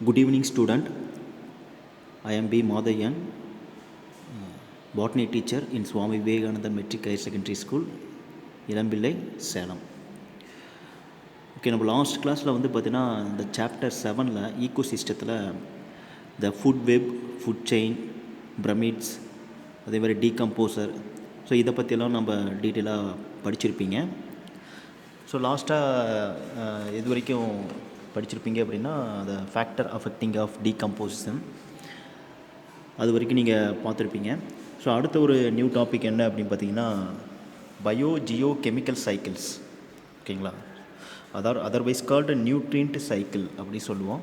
Good evening, student. I am B. Madhayan, botany teacher in Swami Vivekananda Metric Higher Secondary School, Ilambillai, Salem. Okay, நம்ம last கிளாஸில் பார்த்தீங்கன்னா இந்த chapter 7ல் Eeco சிஸ்டத்தில் the food web, food chain, pyramids, அதே மாதிரி decomposer, so இதை பற்றியெல்லாம் நம்ம டீட்டெயிலாக படிச்சிருப்பீங்க. ஸோ லாஸ்ட்டாக இது வரைக்கும் படிச்சிருப்பீங்க அப்படின்னா the factor affecting of decomposition அது வரைக்கும் நீங்கள் பார்த்துருப்பீங்க. ஸோ அடுத்த ஒரு நியூ டாபிக் என்ன அப்படின்னு பார்த்தீங்கன்னா பயோ ஜியோ கெமிக்கல் சைக்கிள்ஸ். ஓகேங்களா, அதர்வைஸ் கால்டு நியூட்ரியன்ட் சைக்கிள் அப்படின்னு சொல்லுவோம்.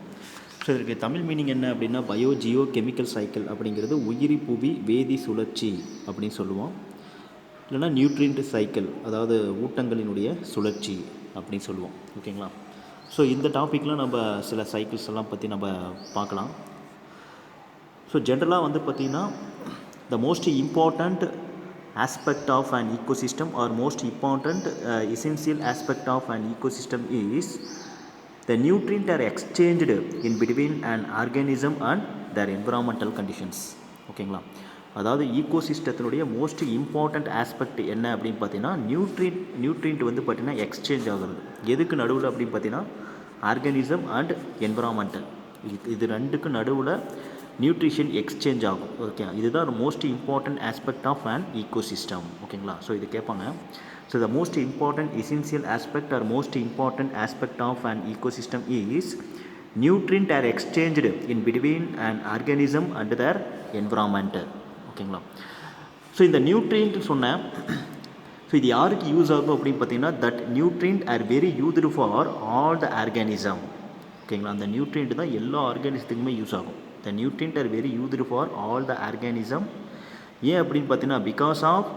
ஸோ இதற்கு தமிழ் மீனிங் என்ன அப்படின்னா பயோ ஜியோ கெமிக்கல் சைக்கிள் அப்படிங்கிறது உயிரி புவி வேதி சுழற்சி அப்படின்னு சொல்லுவோம். இல்லைனா நியூட்ரியன்ட் சைக்கிள், அதாவது ஊட்டங்களினுடைய சுழற்சி அப்படின்னு சொல்லுவோம். ஓகேங்களா, ஸோ இந்த டாப்பிக்கில் நம்ம சில சைக்கிள்ஸ் எல்லாம் பற்றி நம்ம பார்க்கலாம். ஸோ ஜென்ரலாக பார்த்திங்கன்னா the most important aspect of an ecosystem or most important essential aspect of an ecosystem is the nutrient are exchanged in between an organism and their environmental conditions. ஓகேங்களா, அதாவது ஈகோசிஸ்டத்தினுடைய மோஸ்ட் இம்பார்ட்டண்ட் ஆஸ்பெக்ட் என்ன அப்படின்னு பார்த்தீங்கன்னா nutrient பார்த்தீங்கன்னா exchange ஆகுறது. எதுக்கு நடுவில் அப்படின்னு பார்த்தீங்கன்னா ஆர்கானிசம் அண்ட் என்விரான்மெண்டல், இது ரெண்டுக்கு நடுவில் நியூட்ரிஷன் எக்ஸ்சேஞ்ச் ஆகும். ஓகே, இதுதான் most important aspect of an ecosystem. ஓகேங்களா, ஸோ இது கேட்பாங்க. So the most important essential aspect or most important aspect of an ecosystem is nutrient are exchanged in between an organism and their environment. ஓகேங்களா, so இந்த nutrient சொன்னேன். ஸோ இது யாருக்கு use ஆகும் அப்படின்னு பார்த்தீங்கன்னா that nutrient are very used for all the organism. ஓகேங்களா, அந்த நியூட்ரியன்ட் தான் எல்லா ஆர்கானிசத்துக்குமே யூஸ் ஆகும். The nutrients are very used for all the organism. ஏன் அப்படின்னு பார்த்தீங்கன்னா because of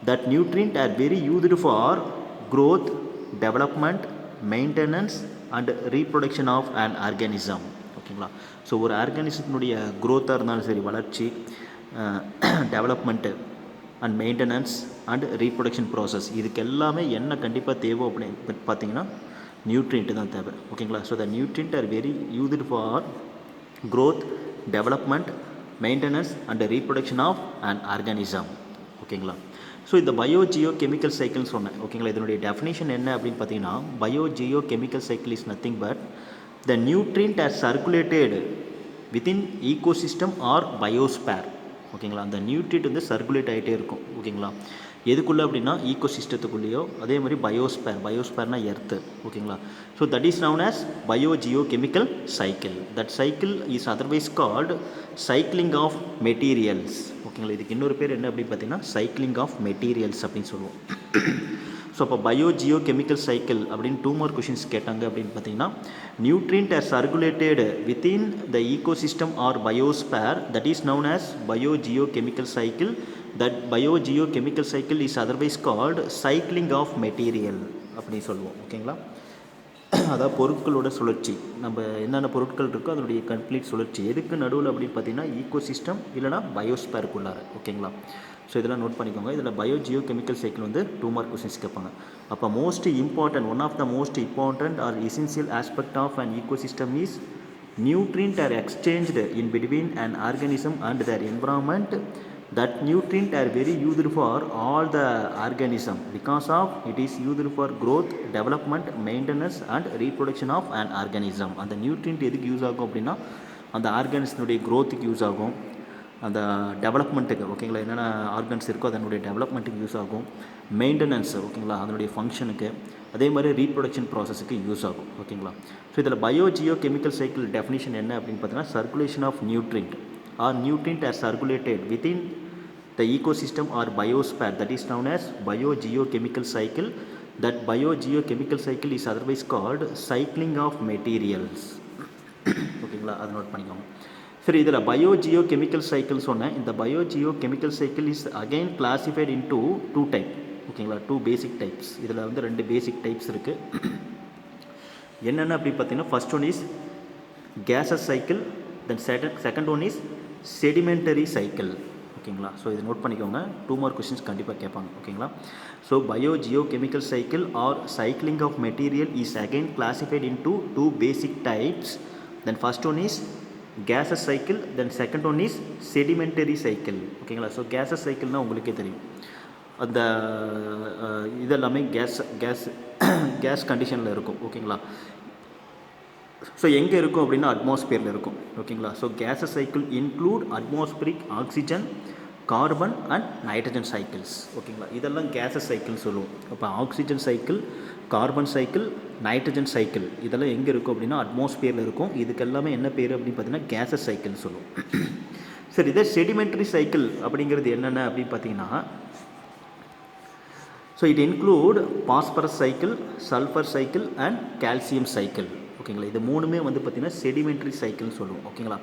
that nutrient are very used for growth, development, maintenance and reproduction of an organism. ஓகேங்களா, so ஒரு ஆர்கானிசத்தினுடைய க்ரோத்தாக இருந்தாலும் சரி, வளர்ச்சி, development and maintenance and reproduction process, இதுக்கு எல்லாமே என்ன கண்டிப்பாக தேவை அப்படின்னு பார்த்தீங்கன்னா நியூட்ரியன்ட்டு தான் தேவை. ஓகேங்களா, so the nutrient are very used for growth, development, maintenance and reproduction of an organism. ஓகேங்களா, ஸோ இந்த பயோ ஜியோ கெமிக்கல் சைக்கிள்னு சொன்னேன். ஓகேங்களா, இதனுடைய டெஃபினேஷன் என்ன அப்படின்னு பார்த்தீங்கன்னா biogeochemical cycle is nothing but the nutrient are circulated within ecosystem or biosphere. ஓகேங்களா, அந்த நியூட்ரியன்ட் சர்க்குலேட் ஆகிட்டே இருக்கும். ஓகேங்களா, எதுக்குள்ளே அப்படின்னா ஈகோசிஸ்டத்துக்குள்ளேயோ, அதே மாதிரி பயோஸ்பேர்னா எர்த்து. ஓகேங்களா, so that is known as biogeochemical cycle. That cycle is otherwise called cycling of materials. ஓகேங்களா, இதுக்கு இன்னொரு பேர் என்ன அப்படின்னு பார்த்தீங்கன்னா சைக்கிளிங் ஆஃப் மெட்டீரியல்ஸ் அப்படின்னு சொல்லுவோம். ஸோ அப்போ பயோ ஜியோ கெமிக்கல் சைக்கிள் அப்படின்னு 2 more கொஷின்ஸ் கேட்டாங்க அப்படின்னு பார்த்தீங்கன்னா nutrient are circulated within the ecosystem or biosphere, that is known as biogeochemical cycle. That biogeochemical cycle is otherwise called cycling of material அப்படின்னு சொல்லுவோம். ஓகேங்களா, அதாவது பொருட்களோட சுழற்சி, நம்ம என்னென்ன பொருட்கள் இருக்கோ அதனுடைய கம்ப்ளீட் சுழற்சி எதுக்கு நடுவில் அப்படின்னு பார்த்தீங்கன்னா ஈகோசிஸ்டம் இல்லைனா பயோஸ்பேருக்குள்ளார. ஓகேங்களா, ஸோ இதெல்லாம் நோட் பண்ணிக்கோங்க. இதில் biogeochemical cycle 2 mark questions கேட்பாங்க. அப்போ most important, one of the most important or essential aspect of an ecosystem is nutrient are exchanged in between an organism and their environment. That nutrient are very used for all the organism because of it is used for growth, development, maintenance and reproduction of an organism. அந்த nutrient எதுக்கு use ஆகும் அப்படின்னா அந்த ஆர்கானிசனுடைய க்ரோத்துக்கு use ஆகும், அந்த டெவலப்மெண்ட்டுக்கு. ஓகேங்களா, என்னென்ன organs இருக்கோ அதனுடைய டெவலப்மெண்ட்டுக்கு யூஸ் ஆகும், மெயின்டெனன்ஸ். ஓகேங்களா, அதனுடைய ஃபங்க்ஷனுக்கு, அதே மாதிரி ரீப்ரொடக்ஷன் ப்ராசஸுக்கு யூஸ் ஆகும். ஓகேங்களா, ஸோ இதில் biogeochemical cycle definition என்ன அப்படின்னு பார்த்தீங்கன்னா circulation of nutrient or nutrient are circulated within the ecosystem or biosphere, that is known as biogeochemical cycle. That biogeochemical cycle is otherwise called cycling of materials. ஓகேங்களா, அதை note பண்ணிக்கோங்க. சரி, இதில் பயோஜியோகெமிக்கல் cycle சொன்னேன். இந்த biogeochemical cycle is again classified into 2 type. ஓகேங்களா, 2 basic types. இதில் 2 basic types இருக்குது. என்னென்ன அப்படி பார்த்தீங்கன்னா first one is gases cycle, then second one is sedimentary cycle. ஓகேங்களா, ஸோ இதை நோட் பண்ணிக்கோங்க. 2 more கொஸ்டின்ஸ் கண்டிப்பாக கேட்பாங்க. ஓகேங்களா, so biogeochemical cycle or cycling of material is again classified into 2 basic types. Then first one is gases cycle, then second one is sedimentary cycle. ஓகேங்களா. So gases சைக்கிள்னால் உங்களுக்கே தெரியும், அந்த இதெல்லாமே case case case கண்டிஷனில் இருக்கும். ஓகேங்களா. So எங்கே இருக்கும் அப்படின்னா அட்மாஸ்பியரில் இருக்கும். ஓகேங்களா. So gases cycle include atmospheric oxygen, carbon and nitrogen cycles. ஓகேங்களா. இதெல்லாம் கேஸஸ் சைக்கிள்னு சொல்லுவோம். அப்போ oxygen cycle, carbon cycle, nitrogen cycle இதெல்லாம் எங்கே இருக்கும் அப்படின்னா அட்மாஸ்பியரில் இருக்கும். இதுக்கு எல்லாமே என்ன பேர் அப்படின்னு பார்த்தீங்கன்னா கேஸஸ் சைக்கிள்னு சொல்லுவோம். சரி, இதே செடிமெண்ட்ரி சைக்கிள் அப்படிங்கிறது என்னென்ன அப்படின்னு பார்த்தீங்கன்னா, so it include phosphorus cycle, sulphur cycle and calcium cycle. ஓகேங்களா. இது மூணுமே வந்து பார்த்திங்கன்னா செடிமெண்ட்ரி சைக்கிள்னு சொல்லுவோம். ஓகேங்களா.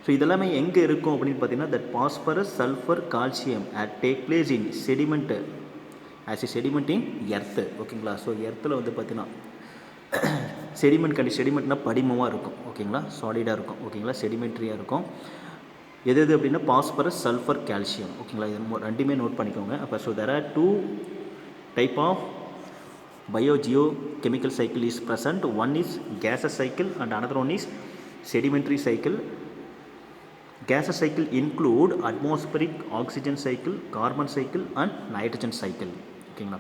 ஸோ இதெல்லாமே எங்கே இருக்கும் அப்படின்னு பார்த்தீங்கன்னா that phosphorus, sulphur, calcium at take place in sediment as a sediment in earth. ஓகேங்களா. ஸோ எர்த்தில் வந்து பார்த்திங்கன்னா செடிமெண்ட்னா படிமமாக இருக்கும். ஓகேங்களா. சாலிடாக இருக்கும். ஓகேங்களா. செடிமெண்ட்ரியாக இருக்கும். எது அப்படின்னா பாஸ்பரஸ், சல்ஃபர், கால்சியம். ஓகேங்களா. இது ரெண்டுமே நோட் பண்ணிக்கோங்க. அப்போ so there are 2 type of biogeochemical cycle is present. One is gaseous cycle and another one is sedimentary cycle. Gaseous cycle include atmospheric oxygen cycle, carbon cycle and nitrogen cycle. ஓகேங்களா.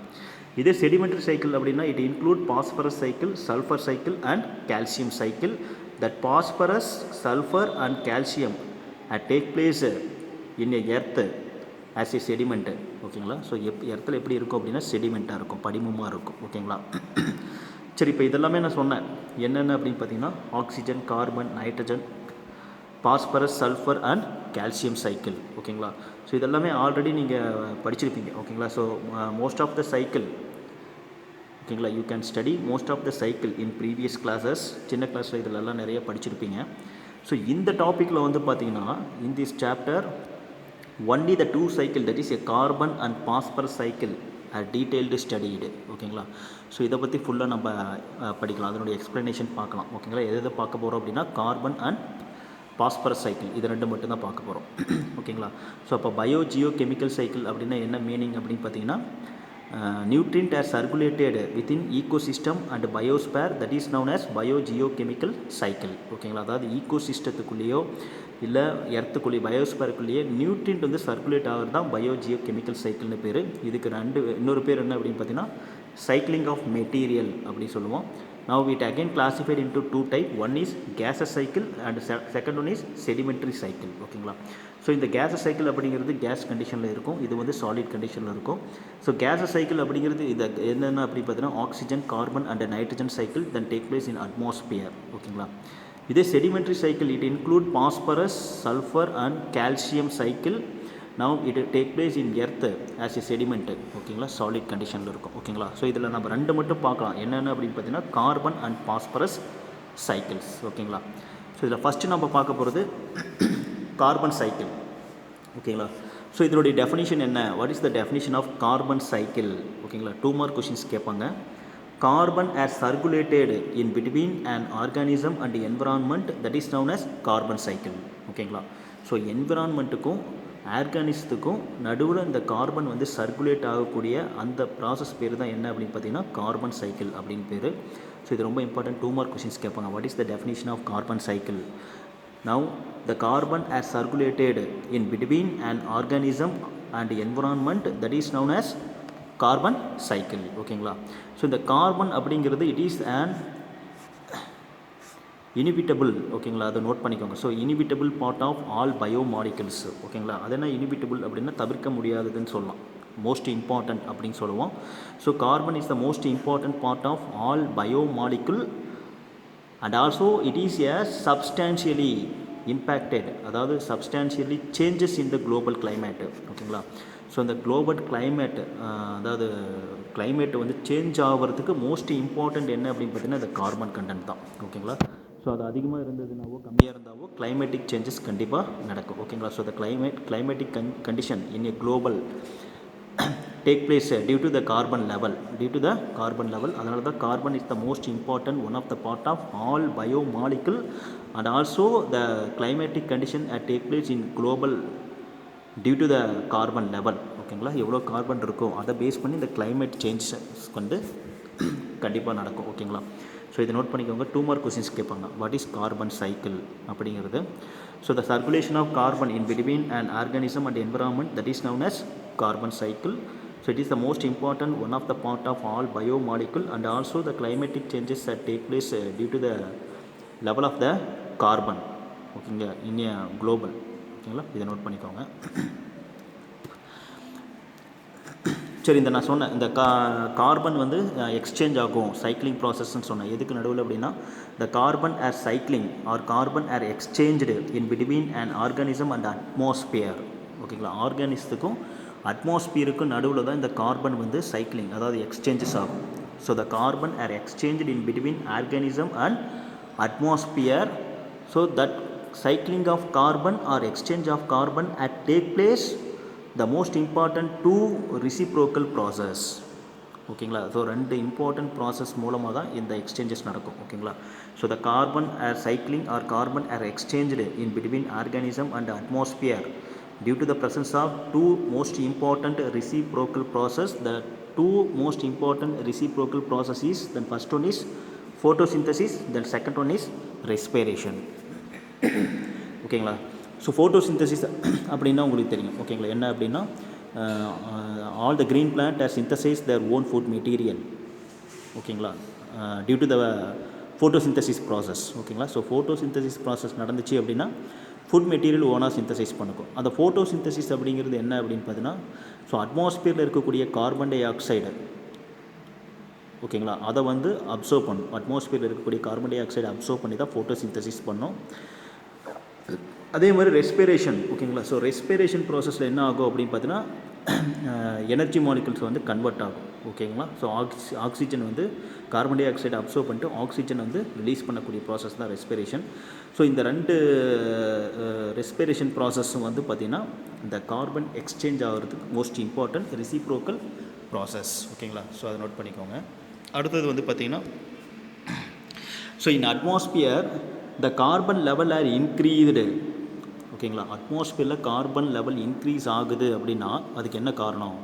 இதே sedimentary cycle அப்படின்னா it include phosphorus cycle, sulfur cycle and calcium cycle. That phosphorus, sulfur and calcium take place in a earth as a sediment. ஓகேங்களா. So இடத்துல எப்படி இருக்கும் அப்படின்னா செடிமெண்ட்டாக இருக்கும், படிமமாக இருக்கும். ஓகேங்களா. சரி, இப்போ இதெல்லாமே நான் சொன்னேன் என்னென்ன அப்படின்னு பார்த்தீங்கன்னா oxygen, carbon, nitrogen, phosphorus, sulphur and calcium cycle. ஓகேங்களா. ஸோ இதெல்லாமே ஆல்ரெடி நீங்கள் படிச்சிருப்பீங்க. ஓகேங்களா. So most of the cycle, ஓகேங்களா, you can study most of the cycle in previous classes. சின்ன கிளாஸில் இதிலெல்லாம் நிறைய படிச்சிருப்பீங்க. ஸோ இந்த டாப்பிக்கில் வந்து பார்த்தீங்கன்னா in this chapter only the two cycle, that is a carbon and phosphorus cycle are detailed studied. ஓகேங்களா. ஸோ இதை பற்றி ஃபுல்லாக நம்ம படிக்கலாம், அதனுடைய எக்ஸ்ப்ளனேஷன் பார்க்கலாம். ஓகேங்களா. எதை பார்க்க போகிறோம் அப்படின்னா கார்பன் அண்ட் பாஸ்பரஸ் சைக்கிள், இது ரெண்டு மட்டும் தான் பார்க்க போகிறோம். ஓகேங்களா. ஸோ அப்போ பயோஜியோ கெமிக்கல் சைக்கிள் அப்படின்னா என்ன மீனிங் அப்படின்னு பார்த்தீங்கன்னா nutrient are circulated within ecosystem and biosphere, that is known as biogeochemical cycle. ஓகேங்களா. அதாவது ஈகோசிஸ்டத்துக்குள்ளேயோ இல்லை எர்த்துக்குள்ளேயோ பயோஸ்பேருக்குள்ளேயே நியூட்ரியன்ட் வந்து சர்க்குலேட் ஆகிறது தான் பயோஜியோகெமிக்கல் சைக்கிள்னு பேர். இதுக்கு இன்னொரு பேர் என்ன அப்படின்னு பார்த்தீங்கன்னா சைக்கிளிங் ஆஃப் மெட்டீரியல் அப்படின்னு சொல்லுவோம். Now it again classified into two type. One is gaseous cycle and second one is sedimentary cycle. ஓகேங்களா. ஸோ இந்த கேஸஸ் சைக்கிள் அப்படிங்கிறது கேஸ் கண்டிஷனில் இருக்கும், இது வந்து சாலிட் கண்டிஷனில் இருக்கும். ஸோ கேஸஸ் சைக்கிள் அப்படிங்கிறது இது என்னென்ன அப்படி பார்த்தீங்கன்னா oxygen, carbon and nitrogen cycle then take place in atmosphere. ஓகேங்களா. இதே sedimentary cycle it include phosphorus, sulphur and calcium cycle. Now it take place in earth as a sediment. ஓகேங்களா. Solid கண்டிஷனில் இருக்கும். ஓகேங்களா. ஸோ இதில் நம்ம ரெண்டு மட்டும் பார்க்கலாம், என்னென்ன அப்படின்னு பார்த்தீங்கன்னா கார்பன் அண்ட் பாஸ்பரஸ் சைக்கிள்ஸ். ஓகேங்களா. ஸோ இதில் ஃபஸ்ட்டு நம்ம பார்க்க போகிறது கார்பன் சைக்கிள். ஓகேங்களா. ஸோ இதனுடைய டெஃபினிஷன் என்ன, what is the definition of carbon cycle. ஓகேங்களா. 2 மார்க் கொஷின்ஸ் கேட்பாங்க. Carbon as circulated in between an organism and environment, that is known as carbon cycle. ஓகேங்களா. ஸோ என்விரான்மெண்ட்டுக்கும் ஆர்கானிசத்துக்கும் நடுவில் இந்த கார்பன் வந்து சர்க்குலேட் ஆகக்கூடிய அந்த ப்ராசஸ் பேர் தான் என்ன அப்படின்னு பார்த்தீங்கன்னா கார்பன் சைக்கிள் அப்படின்னு பேர். ஸோ இது ரொம்ப இம்பார்ட்டன்ட், 2 மார்க் கொஷின்ஸ் கேட்பாங்க. What is the definition of carbon cycle. Now the carbon as circulated in between an organism and environment, that is known as carbon cycle. ஓகேங்களா. ஸோ இந்த carbon அப்படிங்கிறது it is an inevitable. ஓகேங்களா. அதை note பண்ணிக்கோங்க. So inevitable part of all biomolecules. ஓகேங்களா. அது என்ன இனிபிட்டபிள் அப்படின்னா தவிர்க்க முடியாததுன்னு சொல்லலாம், மோஸ்ட் இம்பார்ட்டன்ட் அப்படின்னு சொல்லுவோம். So carbon is the most important part of all biomolecule and also it is a substantially impacted, அதாவது substantially changes in the global climate. ஓகேங்களா. ஸோ இந்த குளோபல் கிளைமேட், அதாவது கிளைமேட் வந்து சேஞ்ச் ஆகிறதுக்கு மோஸ்ட் இம்பார்ட்டண்ட் என்ன அப்படின்னு பார்த்தீங்கன்னா இந்த கார்பன் கண்டென்ட் தான். ஓகேங்களா. ஸோ அது அதிகமாக இருந்ததுனாவோ கம்மியாக இருந்தாவோ கிளைமேட்டிக் சேஞ்சஸ் கண்டிப்பாக நடக்கும். ஓகேங்களா. So the climatic condition in A global take place due to the carbon level, அதனால தான் carbon is the most important one of the part of all biomolecule and also the climatic condition take place in global due to the carbon level. ஓகேங்களா. எவ்வளோ carbon இருக்கோ அதை base பண்ணி இந்த climate changes வந்து கண்டிப்பாக நடக்கும். ஓகேங்களா. ஸோ இதை நோட் பண்ணிக்கோங்க. 2 மார்க் கொஸ்டின்ஸ் கேட்பாங்க. வாட் இஸ் கார்பன் சைக்கிள் அப்படிங்கிறது. So the circulation of carbon in between and organism and environment that is known as carbon cycle. So it is the most important one of the part of all biomolecule and also the climatic changes that take place due to the level of the carbon. ஓகேங்க, இன் global. ஓகேங்களா, இதை note பண்ணிக்கோங்க. சரி, இந்த நான் சொன்னேன் இந்த carbon வந்து எக்ஸ்சேஞ்ச் ஆகும் சைக்கிளிங் ப்ராசஸ்ன்னு சொன்னேன். எதுக்கு நடுவில் அப்படின்னா the carbon air cycling or carbon air exchange in between and organism and atmosphere. ஓகேங்களா, ஆர்கானிசத்துக்கும் அட்மாஸ்பியருக்கும் நடுவில் தான் இந்த கார்பன் வந்து சைக்கிளிங், அதாவது எக்ஸ்சேஞ்சஸ் ஆகும். So the carbon R exchange in between organism and atmosphere. So that cycling of carbon or exchange of carbon at take place the most important two reciprocal process. ஓகேங்களா, so 2 important process மூலமாக தான் இந்த exchanges நடக்கும். ஓகேங்களா, so the carbon air cycling or carbon air exchange in between organism and atmosphere due to the presence of two most important reciprocal process. The two most important reciprocal processes, then first one is photosynthesis, then second one is respiration. ஓகேங்களா, so photosynthesis அப்படின்னா உங்களுக்கு தெரியும். ஓகேங்களா, என்ன அப்படின்னா all the green plant are synthesize their own food material. ஓகேங்களா, due to the photosynthesis process. ஓகேங்களா, so photosynthesis process நடந்துச்சு அப்படின்னா ஃபுட் மெட்டீரியல் ஓனாக சிந்தசைஸ் பண்ணுக்கும். அந்த ஃபோட்டோசிந்தசிஸ் அப்படிங்கிறது என்ன அப்படின்னு பார்த்தீங்கன்னா, ஸோ அட்மாஸ்பியரில் இருக்கக்கூடிய கார்பன் டை ஆக்சைடு, ஓகேங்களா, அதை வந்து அப்சர்வ் பண்ணும். அட்மாஸ்பியரில் இருக்கக்கூடிய கார்பன் டை ஆக்சைடை அப்சர்வ் பண்ணி தான் ஃபோட்டோசிந்தசிஸ் பண்ணும். அதே மாதிரி ரெஸ்பிரேஷன். ஓகேங்களா, ஸோ ரெஸ்பிரேஷன் ப்ராசஸில் என்ன ஆகும் அப்படின்னு பார்த்தீங்கன்னா எனர்ஜி மாலிகுல்ஸ் வந்து கன்வெர்ட் ஆகும். ஓகேங்களா, ஸோ ஆக்சிஜன் வந்து கார்பன் டை ஆக்சைடை அப்சர்வ் பண்ணிட்டு ஆக்சிஜன் வந்து ரிலீஸ் பண்ணக்கூடிய ப்ராசஸ் தான் ரெஸ்பிரேஷன். ஸோ இந்த 2 ரெஸ்பிரேஷன் ப்ராசஸும் வந்து பார்த்திங்கன்னா இந்த கார்பன் எக்ஸ்சேஞ்ச் ஆகிறதுக்கு மோஸ்ட் இம்பார்ட்டன்ட் ரெசிப்ரோக்கல் ப்ராசஸ். ஓகேங்களா, ஸோ அதை நோட் பண்ணிக்கோங்க. அடுத்தது வந்து பார்த்திங்கன்னா so in atmosphere the carbon level are increased. ஓகேங்களா, அட்மாஸ்பியரில் கார்பன் லெவல் இன்க்ரீஸ் ஆகுது அப்படின்னா அதுக்கு என்ன காரணம்?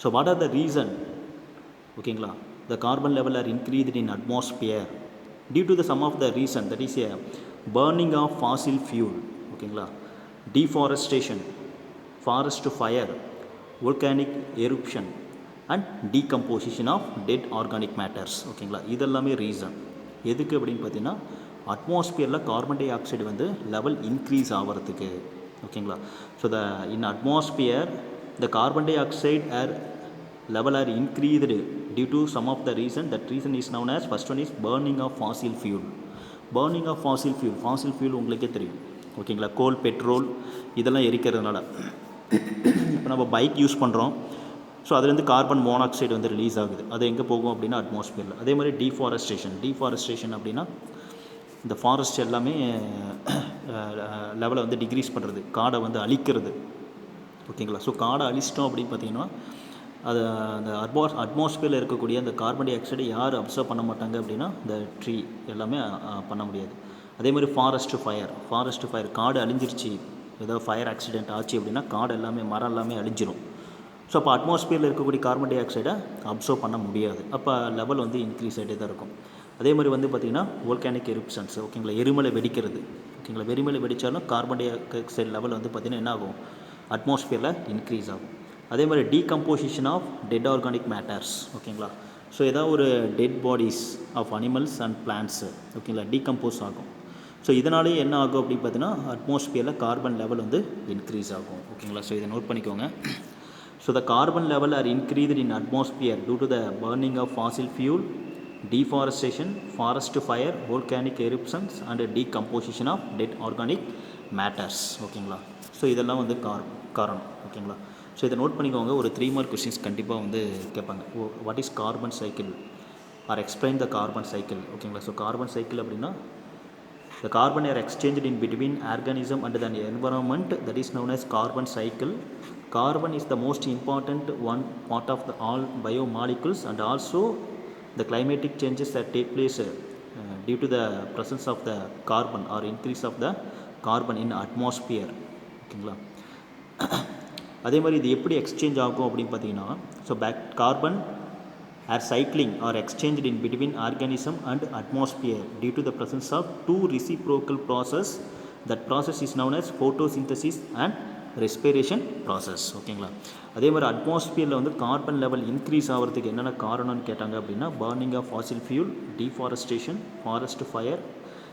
So what are the reason? ஓகேங்களா, the carbon level are increased in atmosphere due to the sum of the reason that is a burning of fossil fuel. ஓகேங்களா, deforestation, forest fire, volcanic eruption and decomposition of dead organic matters. ஓகேங்களா, இதெல்லாமே reason. எதுக்கு அப்படின்னு பார்த்தீங்கன்னா அட்மாஸ்பியரில் carbon dioxide வந்து level increase ஆகிறதுக்கு. ஓகேங்களா, so the in atmosphere the carbon dioxide air level are increased due to some of the reason. That reason is known as first one is burning of fossil fuel. Burning of fossil fuel, fossil fuel உங்களுக்கே தெரியும். ஓகேங்களா, coal, petrol இதெல்லாம் எரிக்கிறதுனால இப்போ நம்ம bike use பண்ணுறோம். So அதுலேருந்து carbon monoxide வந்து ரிலீஸ் ஆகுது. அது எங்கே போகும் அப்படின்னா அட்மாஸ்பியரில். அதே மாதிரி டீஃபாரஸ்டேஷன் அப்படின்னா இந்த ஃபாரஸ்ட் எல்லாமே லெவலை வந்து டிக்ரீஸ் பண்ணுறது, காடை வந்து அழிக்கிறது. ஓகேங்களா, ஸோ காடை அழிச்சிட்டோம் அப்படின்னு பார்த்தீங்கன்னா அது அந்த அட்மாஸ்பியரில் இருக்கக்கூடிய அந்த கார்பன் டை ஆக்சைடை யார் அப்சர்வ் பண்ண மாட்டாங்க அப்படின்னா இந்த ட்ரீ எல்லாமே பண்ண முடியாது. அதே மாதிரி ஃபாரஸ்ட் ஃபயர் காடு அழிஞ்சிருச்சு, ஏதோ ஃபயர் ஆக்சிடென்ட் ஆச்சு அப்படின்னா காடு எல்லாமே, மரம் எல்லாமே அழிஞ்சிரும். ஸோ அப்போ அட்மாஸ்பியரில் இருக்கக்கூடிய கார்பன் டை ஆக்சைடை அப்சர்வ் பண்ண முடியாது. அப்போ லெவல் வந்து இன்க்ரீஸ் ஆகிட்டே தான் இருக்கும். அதே மாதிரி வந்து பார்த்திங்கன்னா வோல்கானிக் எருப்ஷன்ஸ். ஓகேங்களா, எரிமலை வெடிக்கிறது. ஓகேங்களா, எரிமலை வெடித்தாலும் கார்பன் டை ஆக்சைடு லெவல் வந்து பார்த்திங்கன்னா என்ன ஆகும், அட்மாஸ்பியரில் இன்க்ரீஸ் ஆகும். அதே மாதிரி decomposition of dead organic matters. ஓகேங்களா, ஸோ ஏதாவது ஒரு dead bodies of animals and plants ஓகேங்களா டீகம்போஸ் ஆகும். ஸோ இதனாலேயே என்ன ஆகும் அப்படின்னு பார்த்தீங்கன்னா அட்மாஸ்பியரில் கார்பன் லெவல் வந்து இன்க்ரீஸ் ஆகும். ஓகேங்களா, ஸோ இதை நோட் பண்ணிக்கோங்க. So the carbon level are increased in atmosphere due to the burning of fossil fuel, deforestation, forest fire, volcanic eruptions and decomposition of dead organic matters. ஓகேங்களா, so இதெல்லாம் வந்து காரணம். ஓகேங்களா, ஸோ இதை நோட் பண்ணிக்கோங்க. ஒரு 3 மார்க் கொஸ்டின்ஸ் கண்டிப்பாக வந்து கேட்பாங்க. What is carbon cycle R explain the carbon cycle. ஓகேங்களா, ஸோ கார்பன் சைக்கிள் அப்படின்னா the carbon are exchanged in between organism and the environment, that is known as carbon cycle. Carbon is the most important one part of the all biomolecules and also the climatic changes that take place due to the presence of the carbon or increase of the carbon in atmosphere. ஓகேங்களா, அதே மாதிரி இது எப்படி exchange ஆகும் அப்படின்னு பார்த்தீங்கன்னா so carbon are cycling or exchanged in between organism and atmosphere due to the presence of two reciprocal process. That process is known as photosynthesis and respiration process. ஓகேங்களா. அதே மாதிரி அட்மாஸ்பியரில் வந்து கார்பன் லெவல் இன்க்ரீஸ் ஆகிறதுக்கு என்னென்ன காரணம்னு கேட்டாங்க அப்படின்னா burning of fossil fuel, deforestation, forest fire,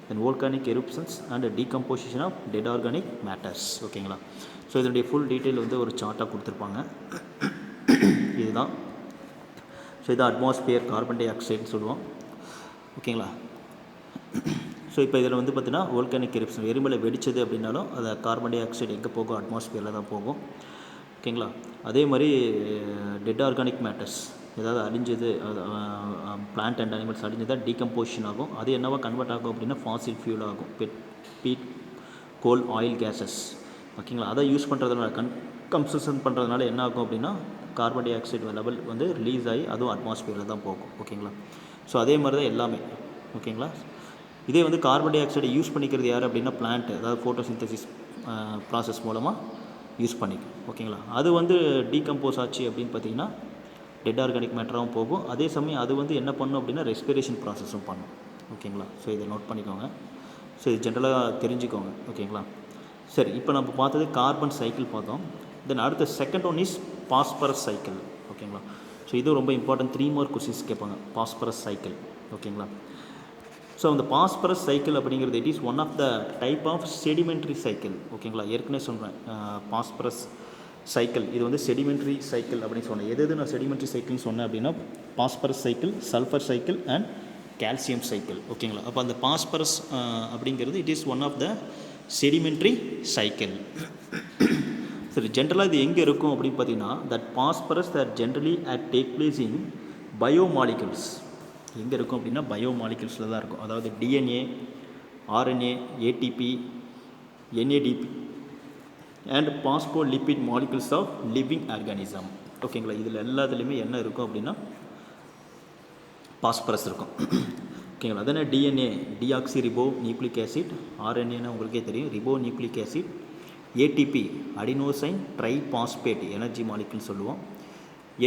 then volcanic eruptions and decomposition of dead organic matters. ஓகேங்களா. ஸோ இதனுடைய ஃபுல் டீட்டெயில் வந்து ஒரு சார்ட்டாக கொடுத்துருப்பாங்க. இதுதான். ஸோ இது அட்மாஸ்பியர் கார்பன் டை ஆக்சைடுன்னு சொல்லுவோம். ஓகேங்களா. ஸோ இப்போ இதில் வந்து பார்த்தீங்கன்னா வோல்கானிக் எரிப்ஷன் எரிமலை வெடிச்சது அப்படின்னாலும் அது கார்பன் டை ஆக்சைடு எங்கே போகும், அட்மாஸ்பியரில் தான் போகும். ஓகேங்களா. அதே மாதிரி டெட் ஆர்கானிக் மேட்டர்ஸ் ஏதாவது அழிஞ்சது, பிளான்ட் அண்ட் அனிமல்ஸ் அழிஞ்சதாக டீகம்போசிஷன் ஆகும். அது என்னவா கன்வெர்ட் ஆகும் அப்படின்னா ஃபாசில் ஃபியூல் ஆகும், பீட், கோல், ஆயில், கேஸஸ். ஓகேங்களா. அதை யூஸ் பண்ணுறதுனால கன்சம்ஷன் பண்ணுறதுனால என்ன ஆகும் அப்படின்னா கார்பன் டை ஆக்சைடு லெவல் வந்து ரிலீஸ் ஆகி அதுவும் அட்மாஸ்பியரில் தான் போகும். ஓகேங்களா. ஸோ அதே மாதிரி தான் எல்லாமே. ஓகேங்களா. இதே வந்து கார்பன் டை ஆக்சைடை யூஸ் பண்ணிக்கிறது யார் அப்படின்னா பிளான்ட், அதாவது ஃபோட்டோசிந்தசிஸ் ப்ராசஸ் மூலமாக யூஸ் பண்ணிக்கும். ஓகேங்களா. அது வந்து டீகம்போஸ் ஆச்சு அப்படின்னு பார்த்தீங்கன்னா டெட் ஆர்கானிக் மேட்டராகவும் போகும். அதே சமயம் அது வந்து என்ன பண்ணும் அப்படின்னா ரெஸ்பிரேஷன் ப்ராசஸும் பண்ணும். ஓகேங்களா. ஸோ இதை நோட் பண்ணிக்கோங்க. ஸோ இது ஜென்ரலாக தெரிஞ்சுக்கோங்க. ஓகேங்களா. சரி, இப்போ நம்ம பார்த்தது கார்பன் சைக்கிள் பார்த்தோம். தென் அடுத்த second one is phosphorus cycle. ஓகேங்களா. ஸோ இது ரொம்ப இம்பார்ட்டன்ட். 3 மார்க் கொஸ்டின்ஸ் கேட்பாங்க பாஸ்பரஸ் சைக்கிள். ஓகேங்களா. ஸோ அந்த பாஸ்பரஸ் சைக்கிள் அப்படிங்கிறது it is one of the type of sedimentary cycle. ஓகேங்களா. ஏற்கனவே சொல்கிறேன் பாஸ்பரஸ் சைக்கிள் இது வந்து செடிமெண்ட்ரி சைக்கிள் அப்படின்னு சொன்னேன். எது நான் செடிமெண்ட்ரி சைக்கிள்னு சொன்னேன் அப்படின்னா phosphorus cycle, sulphur cycle and calcium cycle. ஓகேங்களா. அப்போ அந்த பாஸ்பரஸ் அப்படிங்கிறது it is one of the sedimentary cycle. சரி, ஜென்ரலாக இது எங்கே இருக்கும் அப்படின்னு பார்த்தீங்கன்னா that phosphorus that generally at take place in biomolecules. எங்கே இருக்கும் அப்படின்னா பயோமாலிகுல்ஸில் தான் இருக்கும். அதாவது DNA, RNA, ATP, NADP and phospholipid molecules of living organism. ஓகேங்களா. இதில் எல்லாத்துலேயுமே என்ன இருக்கும் அப்படின்னா பாஸ்பரஸ் இருக்கும். ஓகேங்களா. அதனால் DNA deoxy ribo nucleic acid, ஆர்என்ஏன்னா உங்களுக்கே தெரியும் ribo nucleic acid, ATP adenosine triphosphate energy மாலிகுல்னு சொல்லுவோம்,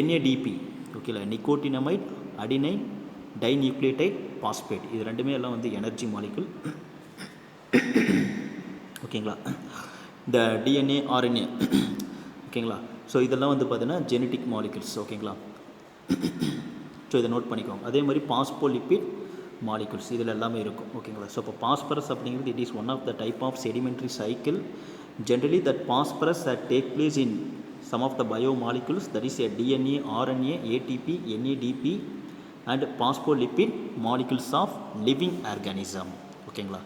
என்ஏடிபி ஓகேங்களா நிக்கோட்டினமைட் அடினைன் டைநியூக்ளியோடைட் பாஸ்பேட். இது ரெண்டுமே எல்லாம் வந்து எனர்ஜி மாலிகுல். ஓகேங்களா. இந்த டிஎன்ஏ, ஆர்என்ஏ ஓகேங்களா. ஸோ இதெல்லாம் வந்து பார்த்தீங்கன்னா ஜெனட்டிக் மாலிகுல்ஸ். ஓகேங்களா. ஸோ இதை நோட் பண்ணிக்கோங்க. அதே மாதிரி பாஸ்போலிபிட் மாலிகுல்ஸ் இதில் எல்லாமே இருக்கும். ஓகேங்களா. ஸோ இப்போ பாஸ்பரஸ் அப்படிங்கிறது it is one of the type of sedimentary cycle. Generally that phosphorus that take place in some of the biomolecules, that is a DNA, RNA, ATP, NADP and phospholipid molecules of living organism. ஓகேங்களா.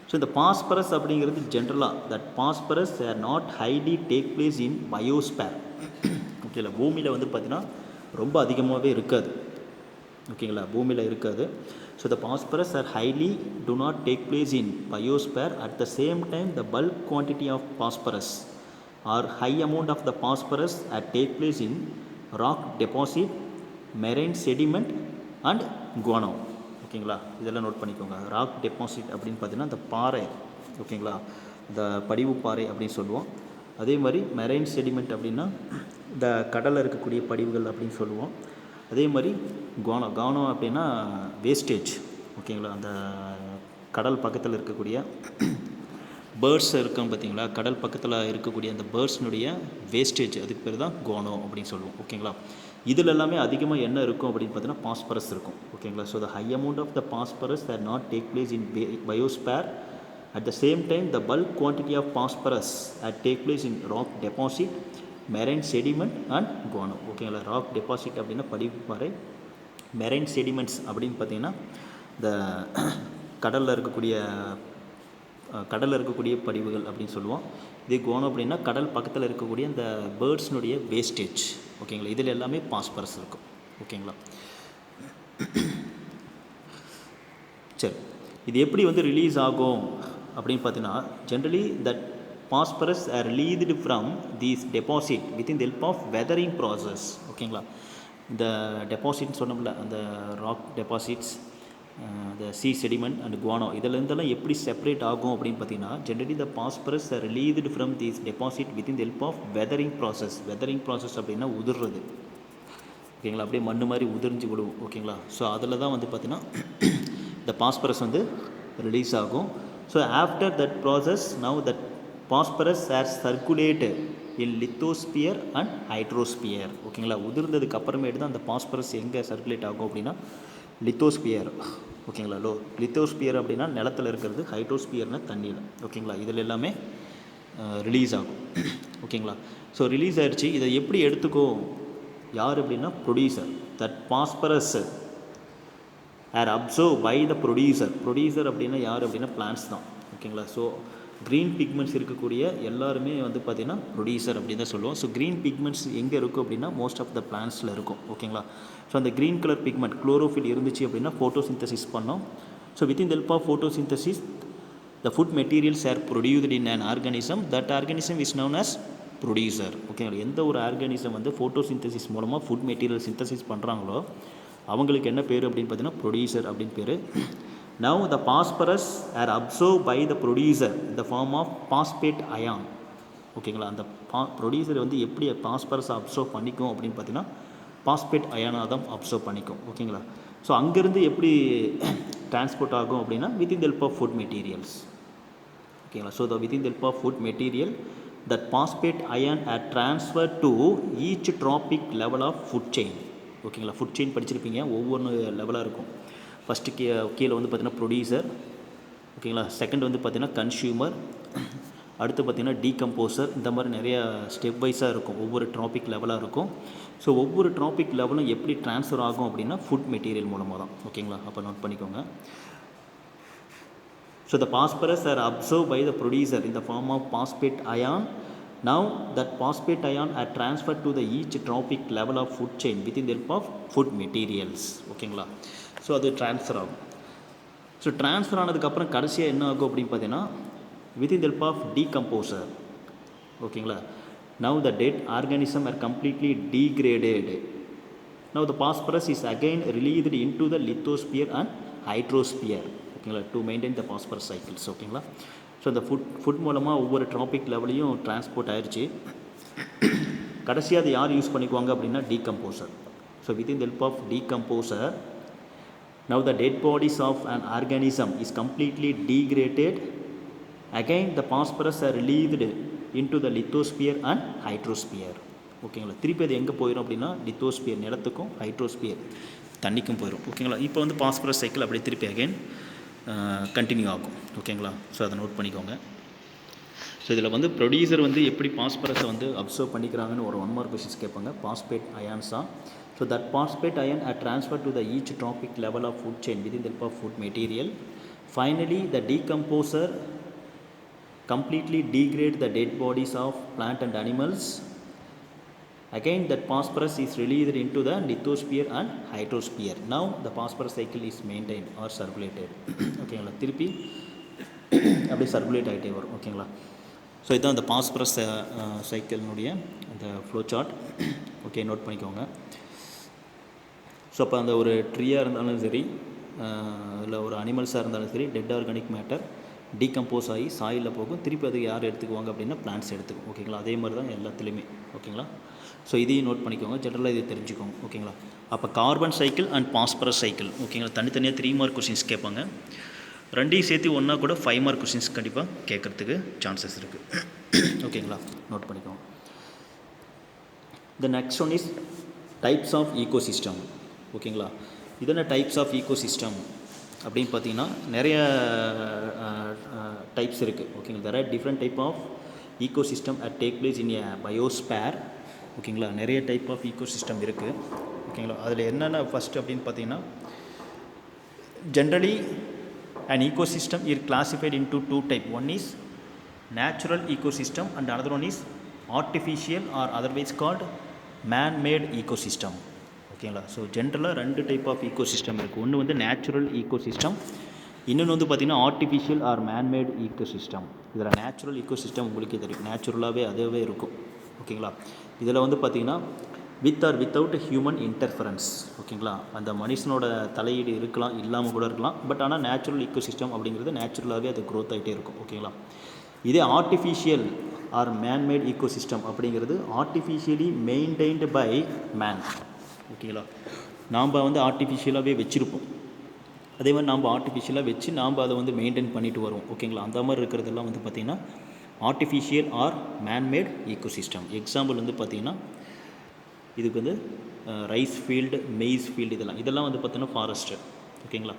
So இந்த phosphorus அப்படிங்கிறது ஜென்ரலாக that phosphorus are not highly take place in biosphere. ஓகேங்களா. பூமியில் வந்து பார்த்திங்கன்னா ரொம்ப அதிகமாகவே இருக்காது. ஓகேங்களா. பூமியில் இருக்காது. So the phosphorus are highly do not take place in biosphere. At the same time the bulk quantity of phosphorus are high amount of the phosphorus are take place in rock deposit, marine sediment and guano. ஓகேங்களா. இதெல்லாம் note பண்ணிக்கோங்க. Rock deposit அப்படின்னு பார்த்தீங்கன்னா இந்த பாறை. ஓகேங்களா. இந்த படிவு பாறை அப்படின்னு சொல்லுவோம். அதே மாதிரி மெரைன் செடிமெண்ட் அப்படின்னா இந்த கடலில் இருக்கக்கூடிய படிவுகள் அப்படின்னு சொல்லுவோம். அதே மாதிரி கானோ அப்படின்னா வேஸ்டேஜ். ஓகேங்களா. அந்த கடல் பக்கத்தில் இருக்கக்கூடிய பேர்ட்ஸ் இருக்கும் பார்த்தீங்களா, கடல் பக்கத்தில் இருக்கக்கூடிய அந்த பேர்ட்ஸ்னுடைய வேஸ்டேஜ், அதுக்கு பேர் தான் கோனோ அப்படின்னு சொல்லுவோம். ஓகேங்களா. இதில் எல்லாமே அதிகமாக என்ன இருக்கும் அப்படின்னு பார்த்தீங்கன்னா பாஸ்பரஸ் இருக்கும். ஓகேங்களா. So the high amount of the phosphorus are not take place in biosphere. At the same time the bulk quantity of phosphorus are take place in rock deposit, marine sediment and guano. ஓகேங்களா. Rock deposit அப்படின்னா படிப்பாறை, marine sediments அப்படின்னு பார்த்தீங்கன்னா இந்த கடலில் இருக்கக்கூடிய படிவுகள் அப்படின்னு சொல்லுவோம். இதே குவானோ அப்படின்னா கடல் பக்கத்தில் இருக்கக்கூடிய அந்த பேர்ட்ஸ்னுடைய வேஸ்டேஜ். ஓகேங்களா. இதில் எல்லாமே பாஸ்பரஸ் இருக்கும். ஓகேங்களா. சரி, இது எப்படி வந்து ரிலீஸ் ஆகும் அப்படின்னு பார்த்தீங்கன்னா generally that phosphorus are released from these deposit within the help of weathering process. ஓகேங்களா. இந்த டெபாசிட்னு சொன்னோம்ல, அந்த rock deposits, the sea sediment and guano, இதெல்லாம் எப்படி செப்பரேட் ஆகும் அப்படின்னு பார்த்தீங்கன்னா generally the phosphorus are released from these deposit within the help of weathering process. weathering process அப்படின்னா உதிர்றது. ஓகேங்களா, அப்படியே மண் மாதிரி உதிர்ந்து விடுவோம். ஓகேங்களா, ஸோ அதில் தான் வந்து பார்த்திங்கன்னா இந்த பாஸ்பரஸ் வந்து ரிலீஸ் ஆகும். So after that process now that phosphorus are circulated in lithosphere and hydrosphere. ஓகேங்களா, உதிர்ந்ததுக்கு அப்புறமேட்டு தான் அந்த பாஸ்பரஸ் எங்கே சர்க்குலேட் ஆகும் அப்படின்னா லித்தோஸ்பியர். ஓகேங்களா, லித்தோஸ்பியர் அப்படின்னா நிலத்தில் இருக்கிறது, ஹைட்ரோஸ்பியர்னால் தண்ணியில். ஓகேங்களா, இதில் எல்லாமே ரிலீஸ் ஆகும். ஓகேங்களா, ஸோ ரிலீஸ் ஆகிடுச்சு. இதை எப்படி எடுத்துக்கோ யார் அப்படின்னா producer. That phosphorus are observe by the producer அப்படின்னா யார் அப்படின்னா பிளான்ட்ஸ் தான். ஓகேங்களா, ஸோ க்ரீன் பிக்மெண்ட்ஸ் இருக்கக்கூடிய எல்லாருமே வந்து பார்த்திங்கன்னா ப்ரொடியூசர் அப்படின்னு தான் சொல்லுவோம். ஸோ க்ரீன் பிக்மெண்ட்ஸ் எங்கே இருக்கும் அப்படின்னா மோஸ்ட் ஆஃப் த பிளான்ட்ஸில் இருக்கும். ஓகேங்களா, ஸோ அந்த க்ரீன் கலர் பிக்மெண்ட் குளோரோஃபில் இருந்துச்சு அப்படின்னா ஃபோட்டோசிந்தசிஸ் பண்ணோம். So within the help of photosynthesis the food materials are produced in an organism. That organism is known as producer. ஓகேங்களா, எந்த ஒரு ஆர்கானிசம் வந்து ஃபோட்டோசிந்தசிஸ் மூலமாக ஃபுட் மெட்டீரியல் சிந்தசிஸ் பண்ணுறாங்களோ அவங்களுக்கு என்ன பேர் அப்படின்னு பார்த்தீங்கன்னா ப்ரொடியூசர் அப்படின்னு பேர். Now the phosphorus are absorbed by the producer in the form of phosphate ion. ஓகேங்களா, அந்த ப்ரொடியூசர் வந்து எப்படி பாஸ்பரஸை அப்சர்வ் பண்ணிக்கும் அப்படின்னு பார்த்தீங்கன்னா பாஸ்பேட் அயானாக தான் அப்சர்வ் பண்ணிக்கும். ஓகேங்களா, ஸோ அங்கேருந்து எப்படி டிரான்ஸ்போர்ட் ஆகும் அப்படின்னா within the help of food materials. ஓகேங்களா, so within the help of food material that phosphate ion are transfer to each trophic level of food chain. ஓகேங்களா, ஃபுட் செயின் படிச்சிருப்பீங்க, ஒவ்வொன்று லெவலாக இருக்கும். ஃபஸ்ட்டு கீழே வந்து பார்த்திங்கன்னா ப்ரொடியூசர். ஓகேங்களா, செகண்ட் வந்து பார்த்திங்கன்னா கன்சியூமர், அடுத்து பார்த்திங்கன்னா டீகம்போசர். இந்த மாதிரி நிறையா ஸ்டெப் வைஸாக இருக்கும், ஒவ்வொரு ட்ராபிக் லெவலாக இருக்கும். ஸோ ஒவ்வொரு ட்ராபிக் லெவலும் எப்படி ட்ரான்ஸ்ஃபர் ஆகும் அப்படின்னா ஃபுட் மெட்டீரியல் மூலமாக தான். ஓகேங்களா, அப்போ நோட் பண்ணிக்கோங்க. So the phosphorus are observe by the producer in the form of phosphate ion. Now that phosphate ion are transfer to the each trophic level of food chain within the help of food materials. ஓகேங்களா, so அது transfer ஆகும். So transfer ஆனதுக்கப்புறம் கடைசியாக என்ன ஆகும் அப்படின்னு பார்த்தீங்கன்னா within the help of decomposer. ஓகேங்களா, now the dead organism are completely degraded. Now the phosphorus is again released into the lithosphere and hydrosphere. ஓகேங்களா, to maintain the phosphorus cycles. ஓகேங்களா, ஸோ இந்த ஃபுட் மூலமாக ஒவ்வொரு ட்ராபிக் லெவலையும் டிரான்ஸ்போர்ட் ஆயிடுச்சு. கடைசியாக அதை யார் யூஸ் பண்ணிக்குவாங்க அப்படின்னா decomposer. So within the help of decomposer now the dead bodies of an organism is completely degraded. Again the phosphorus are released into the lithosphere and hydrosphere. ஓகேங்களா, திருப்பி அது எங்கே போயிடும் அப்படின்னா லித்தோஸ்பியர் நிலத்துக்கும் ஹைட்ரோஸ்பியர் தண்ணிக்கும் போயிடும். ஓகேங்களா, இப்போ வந்து பாஸ்பரஸ் சைக்கிள் அப்படியே திருப்பி அகைன் கண்டினியூ ஆகும். ஓகேங்களா, ஸோ அதை நோட் பண்ணிக்கோங்க. ஸோ இதில் வந்து ப்ரொடியூசர் வந்து எப்படி பாஸ்பரஸை வந்து அப்சர்வ் பண்ணிக்கிறாங்கன்னு ஒரு 1 மார்க் கொஷின்ஸ் கேட்பாங்க. பாஸ்பேட் அயான்ஸாக. So that phosphate ion are transfer to the each trophic level of food chain within the help of food material. Finally the decomposer completely degrade the dead bodies of plant and animals. Again that phosphorus is released into the lithosphere and hydrosphere. Now the phosphorus cycle is maintained or circulated. ஓகேங்களா, திருப்பி அப்படியே circulate ஆகிட்டே வரும். ஓகேங்களா, so இதுதான் அந்த phosphorus சைக்கிளினுடைய அந்த flow chart. Okay, note பண்ணிக்கோங்க. ஸோ அப்போ அந்த ஒரு ட்ரீயாக இருந்தாலும் சரி, இல்லை ஒரு அனிமல்ஸாக இருந்தாலும் சரி, டெட் ஆர்கானிக் மேட்டர் டீகம்போஸ் ஆகி சாயிலில் போகும். திருப்பி அது யார் எடுத்துக்குவாங்க அப்படின்னா பிளான்ட்ஸ் எடுத்துக்கும். ஓகேங்களா, அதே மாதிரி தான் எல்லாத்துலேயுமே. ஓகேங்களா, ஸோ இதையும் நோட் பண்ணிக்கோங்க, ஜென்ரலாக இதை தெரிஞ்சுக்கோங்க. ஓகேங்களா, அப்போ carbon cycle and phosphorus cycle. ஓகேங்களா, தனித்தனியாக 3 மார்க் கொஷின்ஸ் கேட்பாங்க. ரெண்டையும் சேர்த்து ஒன்றா கூட 5 மார்க் கொஷின்ஸ் கண்டிப்பாக கேட்குறதுக்கு சான்சஸ் இருக்குது. ஓகேங்களா, நோட் பண்ணிக்கோங்க. The next one is types of ecosystem. ஓகேங்களா, இதென்ன டைப்ஸ் ஆஃப் ஈகோசிஸ்டம் அப்படின்னு பார்த்தீங்கன்னா நிறைய டைப்ஸ் இருக்குது. ஓகேங்களா, there are different type of ecosystem at take place in a biosphere. ஓகேங்களா, நிறைய டைப் ஆஃப் ஈகோசிஸ்டம் இருக்குது. ஓகேங்களா, அதில் என்னென்ன ஃபஸ்ட்டு அப்படின்னு பார்த்தீங்கன்னா generally an ecosystem is classified into 2 types. One is natural ecosystem and another one is artificial or otherwise called man-made ecosystem. ஓகேங்களா, so ஜென்ரலாக 2 டைப் ஆஃப் ஈகோசிஸ்டம் இருக்குது. ஒன்று வந்து நேச்சுரல் ஈகோசிஸ்டம், இன்னொன்று வந்து பார்த்திங்கன்னா ஆர்டிஃபிஷியல் ஆர் மேன்மேட் ஈகோசிஸ்டம். இதில் natural ecosystem உங்களுக்கே தெரியும், நேச்சுரலாகவே அதுவே இருக்கும். ஓகேங்களா, இதில் வந்து பார்த்திங்கன்னா with or without human interference. ஓகேங்களா, அந்த மனுஷனோட தலையீடு இருக்கலாம், இல்லாமல் கூட இருக்கலாம். பட் ஆனால் நேச்சுரல் ஈகோசிஸ்டம் அப்படிங்கிறது நேச்சுரலாகவே அது க்ரோத் ஆகிட்டே இருக்கும். ஓகேங்களா, இதே ஆர்டிஃபிஷியல் ஆர் மேன்மேட் ஈகோசிஸ்டம் அப்படிங்கிறது ஆர்டிஃபிஷியலி மெயின்டைன்டு பை மேன். ஓகேங்களா. நாம் வந்து ஆர்டிஃபிஷியலாகவே வச்சுருப்போம், அதே மாதிரி நாம் ஆர்டிஃபிஷியலாக வச்சு நாம் அதை வந்து மெயின்டைன் பண்ணிட்டு வருவோம். ஓகேங்களா. அந்த மாதிரி இருக்கிறதெல்லாம் வந்து பார்த்திங்கன்னா ஆர்டிஃபிஷியல் ஆர் மேன்மேட் ஈக்கோசிஸ்டம். எக்ஸாம்பிள் வந்து பார்த்திங்கன்னா இதுக்கு வந்து ரைஸ் ஃபீல்டு, மெய்ஸ் ஃபீல்டு, இதெல்லாம் வந்து பார்த்திங்கன்னா ஃபாரஸ்ட்டு. ஓகேங்களா.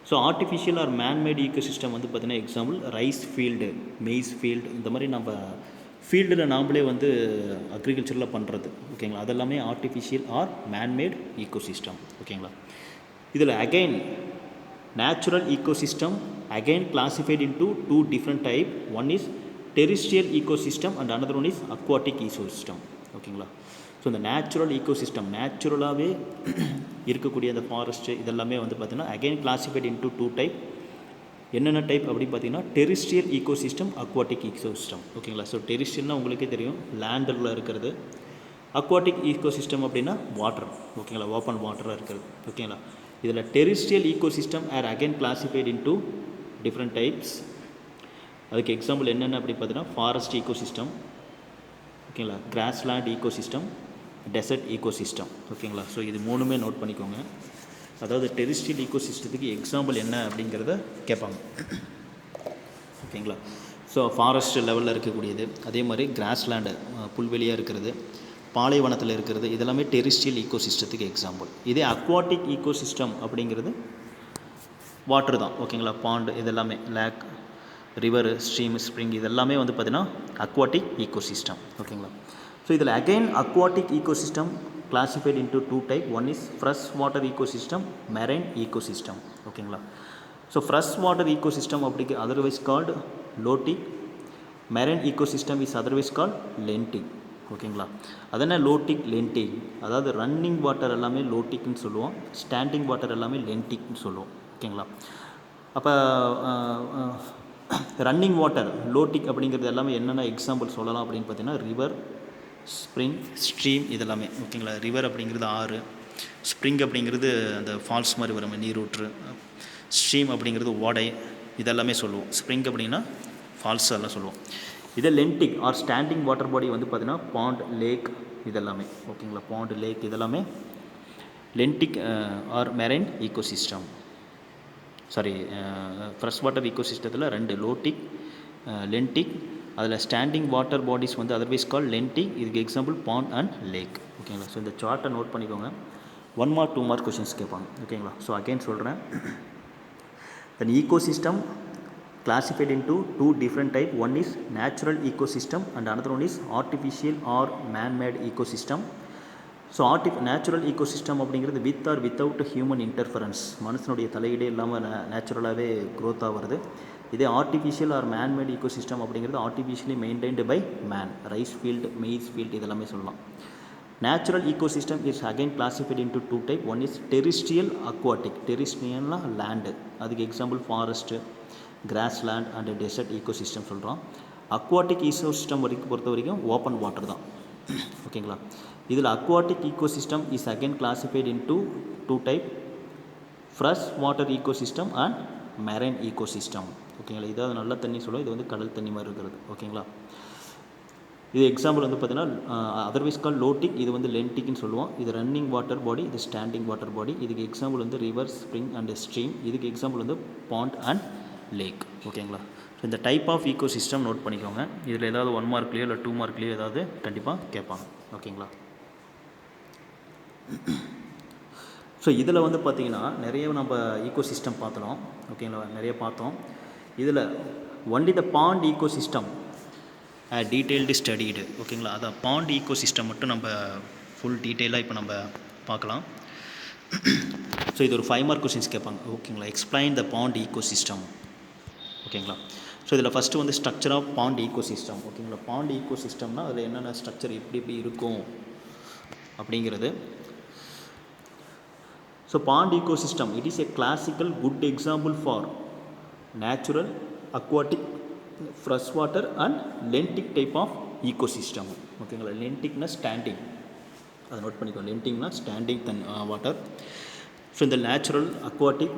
ஸோ ஆர்டிஃபிஷியல் ஆர் மேன்மேட் ஈக்கோசிஸ்டம் வந்து பார்த்திங்கன்னா example rice field, maize field, இந்த மாதிரி நம்ம ஃபீல்டில் நாம்ளே வந்து அக்ரிகல்ச்சரில் பண்ணுறது. ஓகேங்களா. அதெல்லாமே ஆர்டிஃபிஷியல் ஆர் மேன்மேட் ஈக்கோசிஸ்டம். ஓகேங்களா. இதில் again natural ecosystem again classified into 2 different type. One is terrestrial ecosystem and another one is aquatic ecosystem. ஓகேங்களா. ஸோ இந்த நேச்சுரல் ஈக்கோசிஸ்டம் நேச்சுரலாகவே இருக்கக்கூடிய அந்த ஃபாரஸ்ட்டு இதெல்லாமே வந்து பார்த்திங்கன்னா அகைன் கிளாசிஃபைட் இன்டு 2 டைப். என்னென்ன டைப் அப்படின்னு பார்த்தீங்கன்னா டெரிஸ்ட்ரியல் ஈக்கோசிஸ்டம், அக்வாட்டிக் ஈக்கோசிஸ்டம். ஓகேங்களா. ஸோ டெரிஸ்ட்ரியல்னால் உங்களுக்கே தெரியும் லேண்டில் இருக்கிறது. அக்வாட்டிக் ஈக்கோசிஸ்டம் அப்படின்னா வாட்டர். ஓகேங்களா. ஓப்பன் வாட்டராக இருக்கிறது. ஓகேங்களா. இதில் terrestrial ecosystem are again classified into different types. அதுக்கு எக்ஸாம்பிள் என்னென்ன அப்படி பார்த்தீங்கன்னா ஃபாரஸ்ட் ஈக்கோசிஸ்டம், ஓகேங்களா, கிராஸ்லேண்ட் ஈக்கோசிஸ்டம், டெசர்ட் ஈக்கோசிஸ்டம். ஓகேங்களா. ஸோ இது மூணுமே நோட் பண்ணிக்கோங்க. அதாவது டெரிஸ்ட்ரியல் ஈக்கோசிஸ்டத்துக்கு எக்ஸாம்பிள் என்ன அப்படிங்கிறத கேட்பாங்க. ஓகேங்களா. ஸோ ஃபாரஸ்ட் லெவலில் இருக்கக்கூடியது, அதே மாதிரி கிராஸ்லேண்டு புல்வெளியாக இருக்கிறது, பாலைவனத்தில் இருக்கிறது, இதெல்லாமே டெரிஸ்ட்ரியல் ஈக்கோசிஸ்டத்துக்கு எக்ஸாம்பிள். இதே அக்வாட்டிக் ஈக்கோசிஸ்டம் அப்படிங்கிறது வாட்டர் தான். ஓகேங்களா. பாண்டு இதெல்லாமே லேக், ரிவர், ஸ்ட்ரீம், ஸ்ப்ரிங் இதெல்லாமே வந்து பார்த்திங்கன்னா அக்வாட்டிக் ஈக்கோசிஸ்டம். ஓகேங்களா. ஸோ இதில் again aquatic ecosystem classified into 2 type. One is fresh water ecosystem, marine ecosystem. ஓகேங்களா. ஸோ ஃப்ரெஷ் வாட்டர் ஈக்கோசிஸ்டம் அப்படிங்க otherwise called lotic. Marine ecosystem is otherwise called lentic. ஓகேங்களா. அதென்ன லோட்டிக், லென்டிக், அதாவது ரன்னிங் வாட்டர் எல்லாமே லோட்டிக்னு சொல்லுவோம், standing water எல்லாமே லென்டிக்னு சொல்லுவோம். ஓகேங்களா. அப்போ ரன்னிங் வாட்டர் லோட்டிக் அப்படிங்கிறது எல்லாமே என்னென்ன எக்ஸாம்பிள் சொல்லலாம் அப்படின்னு பார்த்தீங்கன்னா ரிவர், ஸ்ப்ரிங், ஸ்ட்ரீம் இதெல்லாமே. ஓகேங்களா. ரிவர் அப்படிங்கிறது ஆறு, ஸ்ப்ரிங் அப்படிங்கிறது அந்த ஃபால்ஸ் மாதிரி வரும் நீரூற்று, ஸ்ட்ரீம் அப்படிங்கிறது ஓடை, இதெல்லாமே சொல்லுவோம். ஸ்ப்ரிங் அப்படின்னா ஃபால்ஸ் எல்லாம் சொல்லுவோம். இதே lentic or standing water body வந்து பார்த்திங்கன்னா பாண்ட், லேக் இதெல்லாமே. ஓகேங்களா. பாண்ட், லேக் இதெல்லாமே lentic or marine ecosystem. Sorry, fresh water ஈக்கோசிஸ்டத்தில் 2 லோட்டிக், லென்டிக். அதில் ஸ்டாண்டிங் வாட்டர் பாடிஸ் வந்து அதர்வைஸ் கால் லென்டிக். இதுக்கு எக்ஸாம்பிள் பாண்ட் அண்ட் லேக். ஓகேங்களா. ஸோ இந்த சார்ட்டை நோட் பண்ணிக்கோங்க. 1 மார்க் 2 மார்க் கொஷின்ஸ் கேட்பாங்க. ஓகேங்களா. ஸோ அகைன் சொல்கிறேன். Then ecosystem classified into 2 different type. One is natural ecosystem and another one is artificial or manmade ecosystem. So natural ecosystem அப்படிங்கிறது with or without human interference, மனுஷனுடைய தலையீடே இல்லாமல் நேச்சுரலாகவே growth ஆகிறது. இதே ஆர்டிஃபிஷியல் ஆர் மேன்மேட் ஈக்கோசிஸ்டம் அப்படிங்கிறது artificially maintained by man. Rice field, maize field இதெல்லாமே சொல்லலாம். Natural ecosystem is again classified into 2 type. One is terrestrial, aquatic. டெரிஸ்ட்ரியல்னா லேண்டு, அதுக்கு example forest, grassland and desert ecosystem சொல்கிறோம். Aquatic ஈக்கோசிஸ்டம் பொறுத்த வரைக்கும் open water தான். ஓகேங்களா. இதில் aquatic ecosystem is again classified into 2 type. Fresh water ecosystem and marine ecosystem. ஓகேங்களா. இதாவது நல்ல தண்ணி சொல்லுவோம், இது வந்து கடல் தண்ணி மாதிரி இருக்கிறது. ஓகேங்களா. இது எக்ஸாம்பிள் வந்து பார்த்தீங்கன்னா அதர்வைஸ் கால் லோட்டிக், இது வந்து லென்டிக்னு சொல்லுவோம். இது ரன்னிங் வாட்டர் பாடி, இது ஸ்டாண்டிங் வாட்டர் பாடி. இதுக்கு எக்ஸாம்பிள் வந்து ரிவர், ஸ்ப்ரிங் அண்ட் ஸ்ட்ரீம். இதுக்கு எக்ஸாம்பிள் வந்து பாண்ட் அண்ட் லேக். ஓகேங்களா. ஸோ இந்த டைப் ஆஃப் ஈக்கோசிஸ்டம் நோட் பண்ணிக்கோங்க. இதில் ஏதாவது 1 மார்க்லேயோ இல்லை 2 மார்க்லேயோ ஏதாவது கண்டிப்பாக கேட்பாங்க. ஓகேங்களா. ஸோ இதில் வந்து பார்த்திங்கன்னா நிறைய நம்ம ஈக்கோசிஸ்டம் பார்த்தோம். ஓகேங்களா. நிறைய பார்த்தோம். இதில் only the pond ecosystem detailed studied. ஓகேங்களா. அதான் பாண்ட் ஈக்கோசிஸ்டம் மட்டும் நம்ம ஃபுல் டீட்டெயிலாக இப்போ நம்ம பார்க்கலாம். ஸோ இது ஒரு 5 மார்க் கொஷின்ஸ் கேட்பாங்க. ஓகேங்களா. Explain the pond ecosystem. ஓகேங்களா. ஸோ இதில் ஃபஸ்ட்டு வந்து ஸ்ட்ரக்சர் ஆஃப் பாண்ட் ஈக்கோசிஸ்டம். ஓகேங்களா. பாண்ட் ஈக்கோசிஸ்டம்னா அதில் என்னென்ன ஸ்ட்ரக்சர் எப்படி இருக்கும் அப்படிங்கிறது. So pond ecosystem it is a classical good example for natural, aquatic, fresh water and lentic type of ecosystem. ஓகேங்களா. லென்டிக்னா ஸ்டாண்டிங், அதை நோட் பண்ணிக்கோ. லென்டிங்னா ஸ்டாண்டிங் வாட்டர். ஸோ இந்த natural, aquatic,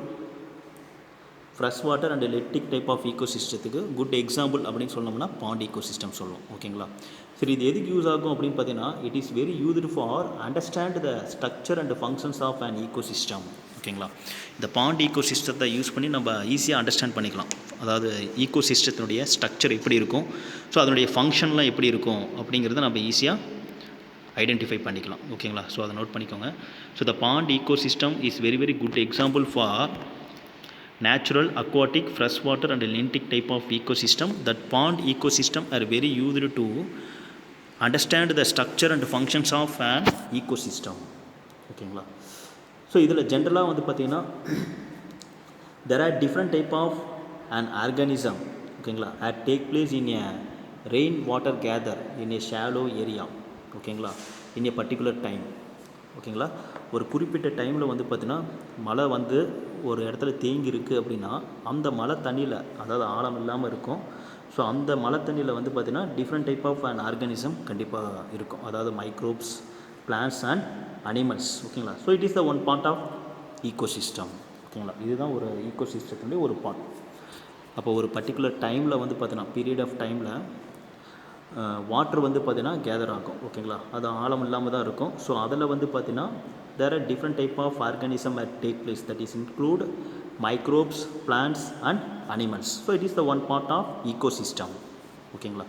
fresh water and lentic type of ஈகோசிஸ்டத்துக்கு good example அப்படின்னு சொன்னோம்னா bond ecosystem சொல்லுவோம். ஓகேங்களா? சரி, இது எதுக்கு யூஸ் ஆகும் அப்படின்னு பார்த்தீங்கன்னா, it is very used for understand the structure and functions of an ecosystem. ஓகேங்களா? இந்த பாண்ட் ஈகோசிஸ்டத்தை யூஸ் பண்ணி நம்ம ஈஸியாக அண்டர்ஸ்டாண்ட் பண்ணிக்கலாம். அதாவது ஈகோசிஸ்டத்தினுடைய ஸ்ட்ரக்சர் எப்படி இருக்கும், ஸோ அதனுடைய ஃபங்க்ஷன்லாம் எப்படி இருக்கும் அப்படிங்கிறத நம்ம ஈஸியாக ஐடென்டிஃபை பண்ணிக்கலாம். ஓகேங்களா? ஸோ அதை நோட் பண்ணிக்கோங்க. So the pond ecosystem is very very good example for natural, aquatic, freshwater and lentic type of ecosystem. That pond ecosystem are very used to understand the structure and functions of an ecosystem. ஓகேங்களா? So இதில் ஜென்ரலாக வந்து பார்த்திங்கன்னா there are different type of an organism. ஓகேங்களா? at take place in a rain water gather in a shallow area. ஓகேங்களா? in a particular time. ஓகேங்களா? ஒரு குறிப்பிட்ட டைமில் வந்து பார்த்திங்கன்னா மழை வந்து ஒரு இடத்துல தேங்கி இருக்குது அப்படின்னா அந்த மழை தண்ணியில், அதாவது ஆழம் இல்லாமல் இருக்கும். ஸோ அந்த மழை தண்ணியில் வந்து பார்த்திங்கன்னா different type of an organism கண்டிப்பாக இருக்கும். அதாவது மைக்ரோப்ஸ், பிளான்ட்ஸ் அண்ட் அனிமல்ஸ். ஓகேங்களா? So it is the one part of ecosystem. ஓகேங்களா? இதுதான் ஒரு ஈகோசிஸ்டத்துடைய ஒரு பார்ட். அப்போ ஒரு பர்டிகுலர் டைமில் வந்து பார்த்தீங்கன்னா பீரியட் ஆஃப் டைமில் வாட்ரு வந்து பார்த்திங்கன்னா கேதர் ஆகும். ஓகேங்களா? அது ஆழம் இல்லாமல் தான் இருக்கும். ஸோ அதில் வந்து பார்த்திங்கன்னா there are different type of organism that take place, that is include microbes, plants and animals. So it is the one part of ecosystem. ஓகேங்களா?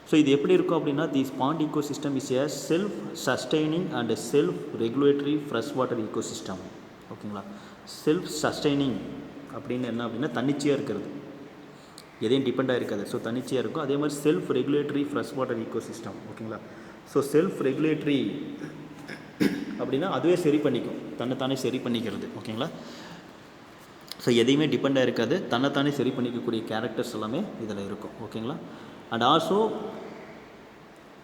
ஸோ இது எப்படி இருக்கும் அப்படின்னா, this pond ecosystem is a self sustaining and a self regulatory freshwater ecosystem. ஓகேங்களா? Self sustaining அப்படின்னு என்ன அப்படின்னா தன்னிச்சையாக இருக்கிறது, எதையும் டிபெண்டாக இருக்காது. ஸோ தன்னிச்சையாக இருக்கும். அதே மாதிரி self regulatory fresh water ecosystem. ஓகேங்களா? ஸோ செல்ஃப் ரெகுலேட்டரி அப்படின்னா அதுவே சரி பண்ணிக்கும், தன்னைத்தானே சரி பண்ணிக்கிறது. ஓகேங்களா? ஸோ எதையுமே டிபெண்டாக இருக்காது, தன்னைத்தானே சரி பண்ணிக்கக்கூடிய கேரக்டர்ஸ் எல்லாமே இதில் இருக்கும். ஓகேங்களா? And also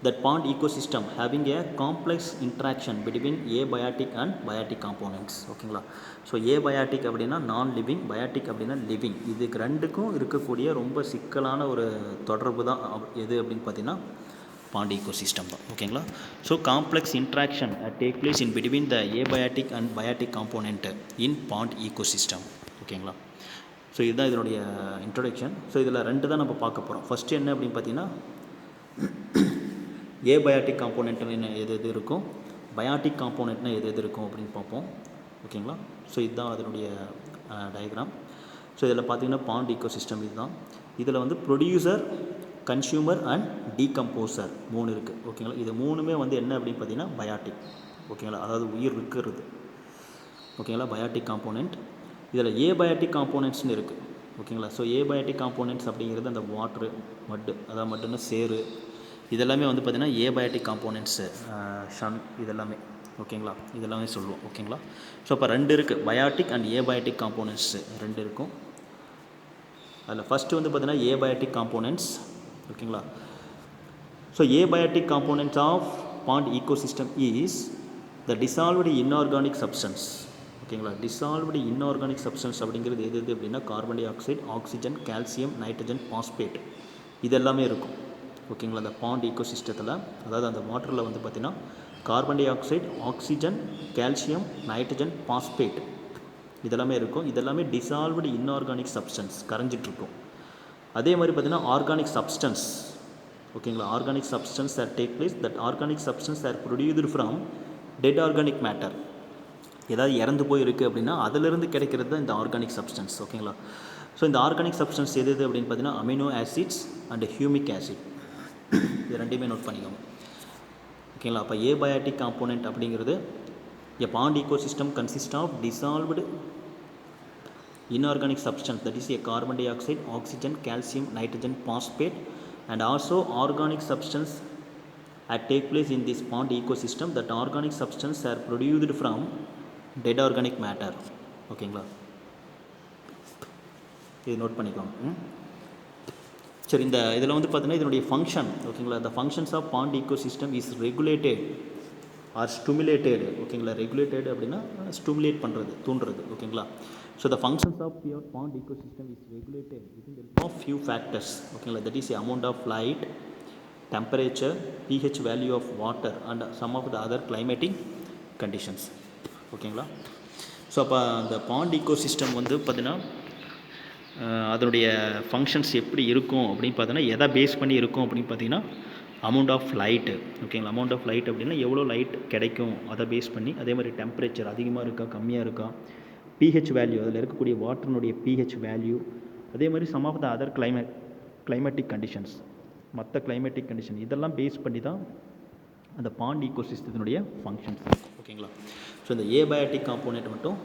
that pond ecosystem having a complex interaction between abiotic and biotic components. ஓகேங்களா? ஸோ abiotic அப்படின்னா நான் லிவிங், பயாட்டிக் அப்படின்னா லிவிங். இதுக்கு ரெண்டுக்கும் இருக்கக்கூடிய ரொம்ப சிக்கலான ஒரு தொடர்பு தான் எது அப்படின்னு பார்த்தீங்கன்னா பாண்ட் ஈகோசிஸ்டம் தான். ஓகேங்களா? So complex interaction take place in between the abiotic and biotic component in bond ecosystem. ஓகேங்களா? ஸோ இதுதான் இதனுடைய இன்ட்ரொடக்ஷன். ஸோ இதில் ரெண்டு தான் நம்ம பார்க்க போகிறோம். ஃபஸ்ட்டு என்ன அப்படின்னு பார்த்தீங்கன்னா ஏபயாட்டிக் காம்போனென்ட்னு என்ன எது எது இருக்கும், பயாட்டிக் காம்போனென்ட்னா எது எது இருக்கும் அப்படின்னு பார்ப்போம். ஓகேங்களா? ஸோ இதுதான் அதனுடைய டயக்ராம். ஸோ இதில் பார்த்தீங்கன்னா பாண்ட் ஈகோசிஸ்டம் இதுதான். இதில் வந்து ப்ரொடியூசர், கன்சியூமர் அண்ட் டீகம்போசர் 3 இருக்குது. ஓகேங்களா? இது 3மே வந்து என்ன அப்படின்னு பார்த்தீங்கன்னா பயாட்டிக். ஓகேங்களா? அதாவது உயிர் இருக்கிறது. ஓகேங்களா? Biotic component. இதில் ஏபயாட்டிக் காம்போனென்ட்ஸ்னு இருக்குது. ஓகேங்களா? ஸோ ஏபயாட்டிக் காம்போனென்ட்ஸ் அப்படிங்கிறது அந்த வாட்ரு, மட்டு, அதாவது மட்டுன்னா சேரு, இதெல்லாமே வந்து பார்த்திங்கன்னா ஏபயாட்டிக் காம்போனென்ட்ஸு, ஷன், இதெல்லாமே. ஓகேங்களா? இதெல்லாமே சொல்லுவோம். ஓகேங்களா? ஸோ அப்போ 2 இருக்குது, பயாட்டிக் அண்ட் ஏபயாட்டிக் காம்போனென்ட்ஸு 2 இருக்கும். அதில் ஃபஸ்ட்டு வந்து பார்த்திங்கன்னா ஏபயாட்டிக் காம்போனென்ட்ஸ். ஓகேங்களா? So abiotic components of pond ecosystem is the dissolved inorganic substance. ஓகேங்களா? டிசால்வ்டு இன்ஆர்கானிக் சப்ஸ்டன்ஸ் அப்படிங்கிறது எது எது அப்படின்னா carbon dioxide, oxygen, calcium, nitrogen, phosphate, இதெல்லாமே இருக்கும். ஓகேங்களா? அந்த பாண்ட் ஈகோசிஸ்டத்தில், அதாவது அந்த வாட்டரில் வந்து பார்த்திங்கன்னா carbon dioxide, oxygen, calcium, nitrogen, phosphate இதெல்லாமே இருக்கும். இதெல்லாமே டிசால்வ்டு இன்ஆர்கானிக் சப்ஸ்டன்ஸ், கரைஞ்சிட்ருக்கும். அதே மாதிரி பார்த்திங்கன்னா ஆர்கானிக் சப்ஸ்டன்ஸ். ஓகேங்களா? Organic substance are take place, that organic substance are produced from dead organic matter. ஏதாவது இறந்து போயிருக்கு அப்படின்னா அதிலிருந்து கிடைக்கிறது தான் இந்த ஆர்கானிக் சப்ஸ்டன்ஸ். ஓகேங்களா? ஸோ இந்த ஆர்கானிக் சப்ஸ்டன்ஸ் எது எது அப்படின்னு பார்த்தீங்கன்னா amino acids and humic acid, இது ரெண்டையுமே நோட் பண்ணிக்கோங்க. ஓகேங்களா? அப்போ ஏபயாட்டிக் காம்போனென்ட் அப்படிங்கிறது a pond ecosystem consists of dissolved inorganic substance, that is a carbon dioxide, oxygen, calcium, nitrogen, phosphate, and also organic substance that take place in this pond ecosystem. That organic substance are produced from dead organic matter. ஓகேங்களா? இது note பண்ணிக்கோங்க. சரி, இந்த இதில் வந்து பார்த்தீங்கன்னா இதனுடைய function. ஓகேங்களா? the functions of pond ecosystem is regulated or stimulated. ஓகேங்களா? regulated அப்படின்னா stimulate பண்ணுறது, தூண்டுறது. ஓகேங்களா? So the functions of pure pond ecosystem is regulated within the help of few factors. ஓகேங்களா? that is the amount of light, temperature, pH value of water and some of the other climatic conditions. ஓகேங்களா? So அப்போ அந்த bond ecosystem வந்து பார்த்திங்கன்னா அதனுடைய functions எப்படி இருக்கும் அப்படின்னு பார்த்தோன்னா எதை பேஸ் பண்ணி இருக்கும் அப்படின்னு பார்த்தீங்கன்னா அமௌண்ட் ஆஃப் லைட்டு. ஓகேங்களா, அமௌண்ட் ஆஃப் லைட் அப்படின்னா எவ்வளோ லைட் கிடைக்கும் அதை பேஸ் பண்ணி, அதே மாதிரி டெம்பரேச்சர் அதிகமாக இருக்கா கம்மியாக இருக்கா, பிஹெச் வேல்யூ அதில் இருக்கக்கூடிய வாட்டர்னுடைய பிஹெச் வேல்யூ, அதே மாதிரி some of the other climatic conditions, மற்ற கிளைமேட்டிக் கண்டிஷன் இதெல்லாம் பேஸ் பண்ணி தான் அந்த பாண்ட் ஈகோசிஸ்டத்தினுடைய ஃபங்க்ஷன்ஸ். ஓகேங்களா, ஸோ இந்த ஏபயாட்டிக் காம்போனெண்ட் மட்டும்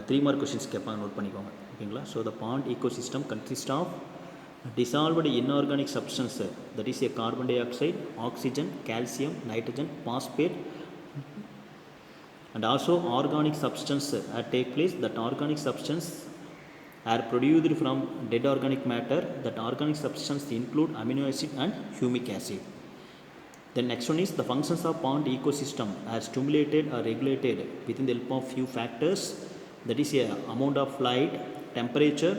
3 மார்க் கொஷின்ஸ் கேட்பாங்க, நோட் பண்ணிக்கோங்க. ஓகேங்களா, so the pond ecosystem consist of dissolved inorganic substance, that is a carbon dioxide, oxygen, calcium, nitrogen, phosphate, and also organic substance take place. That organic substance are produced from dead organic matter. That organic substance include amino acid and humic acid. The next one is the functions of pond ecosystem are stimulated or regulated within the help of few factors, that is a amount of light, temperature,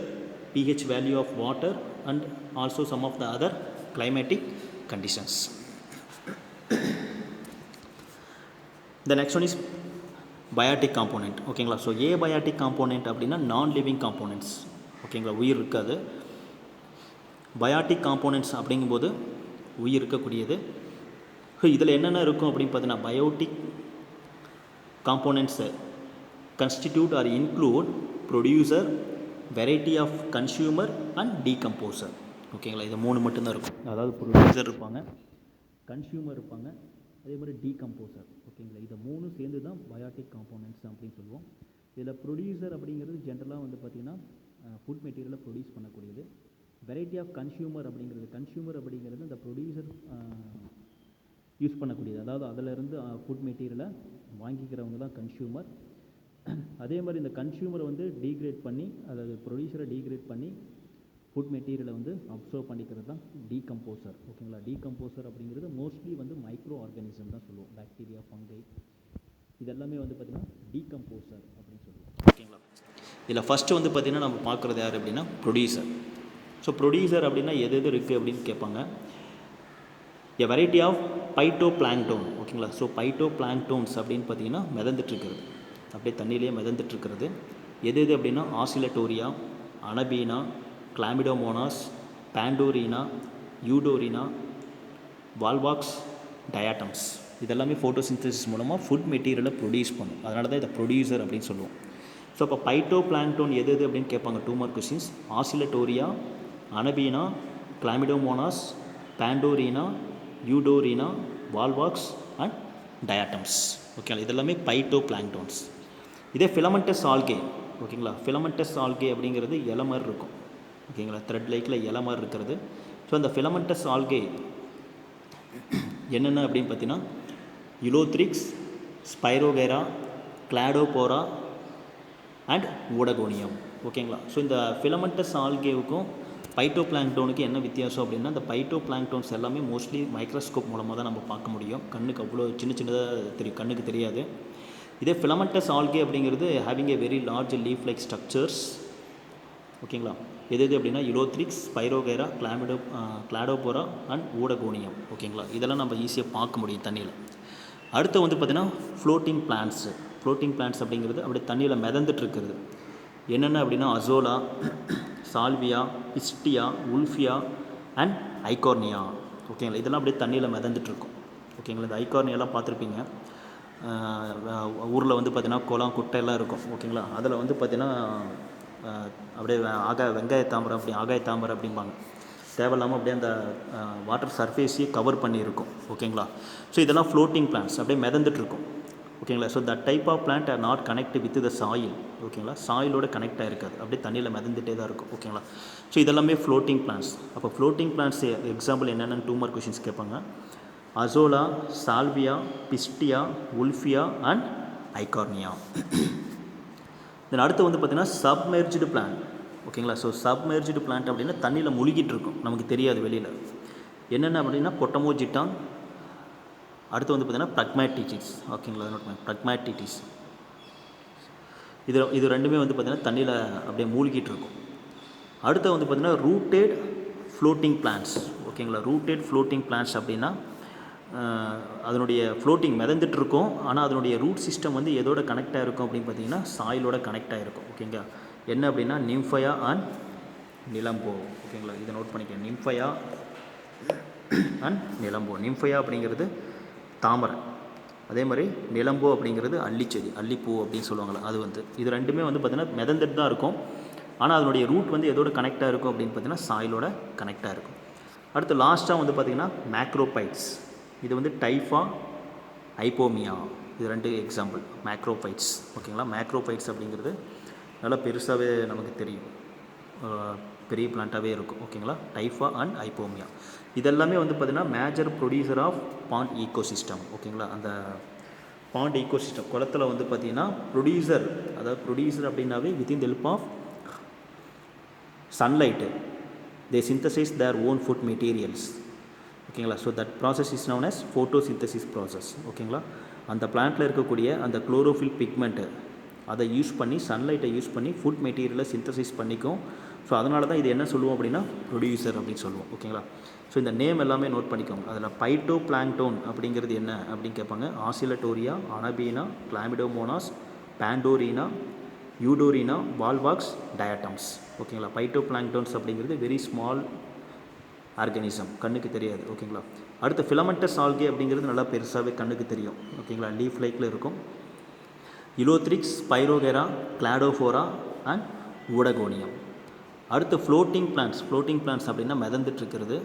pH value of water, and also some of the other climatic conditions. The next one is biotic component. ஓகேங்களா, so abiotic component அப்படின்னா நான் living components. ஓகேங்களா, உயிர் இருக்காது. Biotic components அப்படிங்கும்போது உயிர் இருக்கக்கூடியது. So இதில் என்னென்ன இருக்கும் அப்படின்னு பார்த்தீங்கன்னா biotic components constitute are include producer, variety of consumer and decomposer. ஓகேங்களா, இது 3 மட்டும்தான் இருக்கும். அதாவது ப்ரொடியூசர் இருப்பாங்க, கன்சியூமர் இருப்பாங்க, அதே மாதிரி டீகம்போசர். ஓகேங்களா, இதை 3 சேர்ந்து தான் பயாட்டிக் காம்போனெண்ட்ஸ் அப்படின்னு சொல்லுவோம். இதில் ப்ரொடியூசர் அப்படிங்கிறது ஜென்ரலாக வந்து பார்த்திங்கன்னா ஃபுட் மெட்டீரியலை ப்ரொடியூஸ் பண்ணக்கூடியது. வெரைட்டி ஆஃப் கன்சியூமர் அப்படிங்கிறது இந்த ப்ரொடியூசர் யூஸ் பண்ணக்கூடியது. அதாவது அதிலிருந்து ஃபுட் மெட்டீரியலை வாங்கிக்கிறவங்க தான் கன்சியூமர். அதே மாதிரி இந்த கன்சியூமரை வந்து டீக்ரேட் பண்ணி, அதாவது ப்ரொடியூசரை டீக்ரேட் பண்ணி ஃபுட் மெட்டீரியலை வந்து அப்சர்வ் பண்ணிக்கிறது தான் டீகம்போசர். ஓகேங்களா, டீகம்போசர் அப்படிங்கிறது மோஸ்ட்லி வந்து மைக்ரோ ஆர்கானிசம் தான் சொல்லுவோம். பாக்டீரியா, ஃபங்கை, இதெல்லாமே வந்து பார்த்திங்கன்னா டீகம்போசர் அப்படின்னு சொல்லுவோம். ஓகேங்களா, இதில் ஃபஸ்ட்டு வந்து பார்த்திங்கன்னா நம்ம பார்க்குறது யார் அப்படின்னா ப்ரொடியூசர். ஸோ ப்ரொடியூசர் அப்படின்னா எது எது இருக்குது அப்படின்னு கேட்பாங்க. A variety of phytoplankton. ஓகேங்களா, ஸோ பைட்டோ பிளாங்டோன்ஸ் அப்படின்னு பார்த்தீங்கன்னா மிதந்துட்டுருக்கிறது, அப்படியே தண்ணியிலே மிதந்துட்டுருக்கிறது. எது எது அப்படின்னா ஆசிலட்டோரியா, Anabaena, Chlamydomonas, Pandorina, Eudorina, volvox, diatoms. இதெல்லாமே ஃபோட்டோசிந்தசிஸ் மூலமாக ஃபுட் மெட்டீரியலை ப்ரொடியூஸ் பண்ணும். அதனால தான் இதை ப்ரொடியூசர் அப்படின்னு சொல்லுவோம். ஸோ இப்போ பைட்டோ பிளாங்டோன் எது எது அப்படின்னு கேட்பாங்க, 2 mark questions. Oscillatoria, Anabaena, Chlamydomonas, Pandorina, Eudorina, Volvox and diatoms. ஓகேங்களா, இதெல்லாமே பைட்டோ பிளாங்டோன்ஸ். இதே ஃபிலமெண்டஸ் ஆல்கே. ஓகேங்களா, ஃபிலமெண்டஸ் ஆல்கே அப்படிங்கிறது இலை மாதிரி இருக்கும். ஓகேங்களா, த்ரெட் லைக்கில் இலை மாதிரி இருக்கிறது. ஸோ அந்த ஃபிலமெண்டஸ் ஆல்கே என்னென்ன அப்படின்னு பார்த்தீங்கன்னா யுலோத்ரிக்ஸ், ஸ்பைரோகைரா, கிளாடோபோரா அண்ட் ஊடகோனியம். ஓகேங்களா, ஸோ இந்த ஃபிலமெண்டஸ் ஆல்கேவுக்கும் பைட்டோ பிளாங்டோனுக்கு என்ன வித்தியாசம் அப்படின்னா, இந்த பைட்டோ பிளாங்டோன்ஸ் எல்லாமே மோஸ்ட்லி மைக்ரோஸ்கோப் மூலமாக தான் நம்ம பார்க்க முடியும். கண்ணுக்கு அவ்வளோ சின்னதாக தெரியும், கண்ணுக்கு தெரியாது. இதே ஃபிலமெண்டஸ் ஆல்கே அப்படிங்கிறது ஹேவிங் ஏ very large leaf like structures. ஓகேங்களா, எது எது அப்படின்னா யுலோத்ரிக்ஸ், ஸ்பைரோகைரா, கிளாடோபோரா அண்ட் ஊடகோனியம். ஓகேங்களா, இதெல்லாம் நம்ம ஈஸியாக பார்க்க முடியும் தண்ணியில். அடுத்து வந்து பார்த்திங்கன்னா ஃப்ளோட்டிங் பிளான்ட்ஸு. ஃப்ளோட்டிங் பிளான்ட்ஸ் அப்படிங்கிறது அப்படியே தண்ணியில் மிதந்துட்டுருக்கிறது. என்னென்ன அப்படின்னா Azolla, Salvia, Pistia, Wolffia and Eichhornia. ஓகேங்களா, இதெல்லாம் அப்படியே தண்ணியில் மிதந்துட்டுருக்கும். ஓகேங்களா, இந்த ஐகார்னியாலாம் பார்த்துருப்பீங்க. ஊரில் வந்து பார்த்திங்கன்னா குளம் குட்டையெல்லாம் இருக்கும். ஓகேங்களா, அதில் வந்து பார்த்திங்கன்னா அப்படியே வெங்காய தாமரை, அப்படி ஆகாய தாமரை அப்படிம்பாங்க. தேவையில்லாமல் அப்படியே அந்த வாட்டர் சர்ஃபேஸையே கவர் பண்ணியிருக்கும். ஓகேங்களா, ஸோ இதெல்லாம் ஃப்ளோட்டிங் பிளான்ட்ஸ், அப்படியே மிதந்துட்டுருக்கும். ஓகேங்களா, so that type of plant are not connect with the soil. ஓகேங்களா, சாயிலோட கனெக்ட் ஆகிருக்காது, அப்படியே தண்ணியில் மிதந்துட்டே தான் இருக்கும். ஓகேங்களா, ஸோ இதெல்லாமே ஃப்ளோட்டிங் பிளான்ட்ஸ். அப்போ ஃப்ளோட்டிங் பிளான்ட்ஸ் எக்ஸாம்பிள் என்னென்னு 2 மார்க் கொஷின்ஸ் கேட்பாங்க. Azolla, Salvia, Pistia, Wolffia and Eichhornia. Then அடுத்து வந்து பார்த்திங்கன்னா சப்மெர்ஜ்டு பிளான்ட். ஓகேங்களா, ஸோ சப்மெர்ஜ்டு பிளான்ட் அப்படின்னா தண்ணியில் முழுகிட்டு இருக்கும், நமக்கு தெரியாது வெளியில். என்னென்ன அப்படின்னா பொட்டமோஜிட்டான். அடுத்து வந்து பார்த்திங்கன்னா ப்ரக்மேட்டிட்டிஸ். ஓகேங்களா, ப்ரக்மேட்டிட்டிஸ். இது ரெண்டுமே வந்து பார்த்திங்கன்னா தண்ணியில் அப்படியே மூழ்கிட்டு இருக்கும். அடுத்து வந்து பார்த்திங்கன்னா ரூட்டட் ஃப்ளோட்டிங் பிளான்ட்ஸ். ஓகேங்களா, ரூட்டட் ஃப்ளோட்டிங் பிளான்ட்ஸ் அப்படின்னா அதனுடைய ஃப்ளோட்டிங் மிதந்துட்டு இருக்கும், ஆனால் அதனுடைய ரூட் சிஸ்டம் வந்து எதோட கனெக்டாக இருக்கும் அப்படின்னு பார்த்தீங்கன்னா சாயிலோட கனெக்டாக இருக்கும். ஓகேங்களா, என்ன அப்படின்னா நிம்ஃபயா அண்ட் நிலம்போ. ஓகேங்களா, இதை நோட் பண்ணிக்க. நிம்ஃபையா அண்ட் நிலம்போ. நிம்ஃபையா அப்படிங்கிறது தாமரை, அதே மாதிரி நிலம்போ அப்படிங்கிறது அல்லிச்செடி, அல்லிப்பூ அப்படின்னு சொல்லுவாங்களே அது வந்து. இது ரெண்டுமே வந்து பார்த்திங்கன்னா மிதந்துட்டு தான் இருக்கும், ஆனால் அதனுடைய ரூட் வந்து எதோட கனெக்டாக இருக்கும் அப்படின்னு பார்த்தீங்கன்னா சாயிலோட கனெக்டாக இருக்கும். அடுத்து லாஸ்ட்டாக வந்து பார்த்திங்கன்னா மேக்ரோபைட்ஸ். இது வந்து டைஃபா, ஐப்போமியா, இது ரெண்டு எக்ஸாம்பிள் மேக்ரோபைட்ஸ். ஓகேங்களா, மேக்ரோபைட்ஸ் அப்படிங்கிறது நல்லா பெருசாகவே நமக்கு தெரியும், பெரிய பிளான்ட்டாகவே இருக்கும். ஓகேங்களா, டைஃபா அண்ட் ஐப்போமியா இதெல்லாமே வந்து பார்த்திங்கன்னா major producer of pond ecosystem. ஓகேங்களா, அந்த பாண்ட் ஈகோசிஸ்டம் குளத்தில் வந்து பார்த்திங்கன்னா ப்ரொடியூசர், அதாவது ப்ரொடியூசர் அப்படின்னாவே within the help of sunlight they synthesize their own food materials. ஓகேங்களா, so that process is known as photosynthesis process. ஓகேங்களா, அந்த பிளான்ட்டில் இருக்கக்கூடிய அந்த குளோரோஃபில் பிக்மெண்ட்டு அதை யூஸ் பண்ணி, சன்லைட்டை யூஸ் பண்ணி ஃபுட் மெட்டீரியலை சிந்தசைஸ் பண்ணிக்கும். ஸோ அதனால தான் இது என்ன சொல்லுவோம் அப்படின்னா ப்ரொடியூசர் அப்படின்னு சொல்லுவோம். ஓகேங்களா, ஸோ இந்த நேம் எல்லாமே நோட் பண்ணிக்கோங்க. அதில் பைட்டோ பிளாங்க்டோன் அப்படிங்கிறது என்ன அப்படின்னு கேட்பாங்க. ஆசிலட்டோரியா, அனபீனா, கிளாமிடோமோனாஸ், பாண்டோரினா, யூடோரினா, வால்வாக்ஸ், டயட்டம்ஸ். ஓகேங்களா, பைட்டோ பிளாங்க்டோன்ஸ் அப்படிங்கிறது வெரி ஸ்மால் ஆர்கானிசம், கண்ணுக்கு தெரியாது. ஓகேங்களா, அடுத்து ஃபிலமெண்டஸ் ஆல்கே அப்படிங்கிறது நல்லா பெருசாகவே கண்ணுக்கு தெரியும். ஓகேங்களா, லீஃப் லைக்கில் இருக்கும். Ulothrix, Spirogyra, Cladophora and Oedogonium. அடுத்து ஃப்ளோட்டிங் பிளான்ட்ஸ். ஃப்ளோட்டிங் பிளான்ட்ஸ் அப்படின்னா மிதந்துட்டு இருக்கிறது.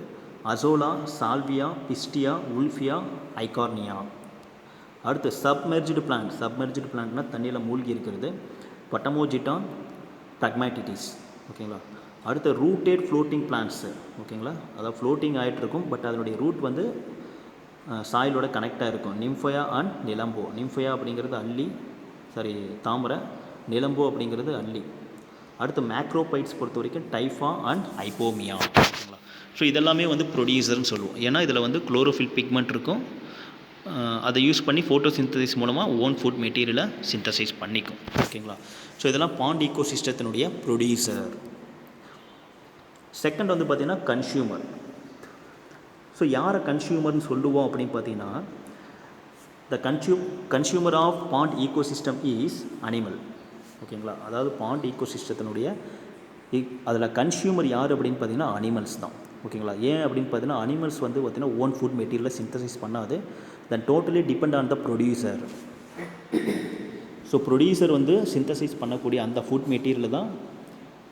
Azolla, Salvia, Pistia, Wolffia, Eichhornia. அடுத்து சப்மெர்ஜ்டு பிளான்ட். சப்மெர்ஜ்டு பிளான்ட்னா தண்ணியில் மூழ்கி இருக்கிறது. பட்டமோஜிட்டான், ப்ரக்மேட்டிட்டிஸ். ஓகேங்களா, அடுத்து ரூட்டட் ஃப்ளோட்டிங் பிளான்ட்ஸு. ஓகேங்களா, அதாவது ஃப்ளோட்டிங் ஆகிட்டு இருக்கும், பட் அதனுடைய ரூட் வந்து சாயிலோட கனெக்டாக இருக்கும். நிம்ஃபையா அண்ட் நிலம்போ. நிம்ஃபையா அப்படிங்கிறது அல்லி, தாமரை. நிலம்போ அப்படிங்கிறது அல்லி. அடுத்து மேக்ரோபைட்ஸ் பொறுத்த வரைக்கும் டைஃபா அண்ட் ஐப்போமியா. ஓகேங்களா, ஸோ இதெல்லாமே வந்து ப்ரொடியூசர்னு சொல்லுவோம். ஏன்னா இதில் வந்து குளோரோஃபில் பிக்மெண்ட் இருக்கும், அதை யூஸ் பண்ணி ஃபோட்டோசிந்தசிஸ் மூலமாக ஓன் ஃபுட் மெட்டீரியலை சிந்தசைஸ் பண்ணிக்கும். ஓகேங்களா, ஸோ இதெல்லாம் பாண்ட் ஈகோ சிஸ்டத்தினுடைய ப்ரொடியூசர். செகண்ட் வந்து பார்த்திங்கன்னா கன்சியூமர். ஸோ யாரை கன்சியூமர்னு சொல்லுவோம் அப்படின்னு பார்த்தீங்கன்னா the consumer of pond ecosystem is animal. ஓகேங்களா, அதாவது பாண்ட் ஈகோ சிஸ்டத்தினுடைய அதில் கன்சியூமர் யார் அப்படின்னு பார்த்தீங்கன்னா அனிமல்ஸ் தான். ஓகேங்களா, ஏன் அப்படின்னு பார்த்தீங்கன்னா அனிமல்ஸ் வந்து பார்த்திங்கன்னா ஓன் ஃபுட் மெட்டீரியலை சிந்தசைஸ் பண்ணாது, then totally depend on the producer. So producer வந்து சிந்தசைஸ் பண்ணக்கூடிய அந்த ஃபுட் மெட்டீரியலை தான்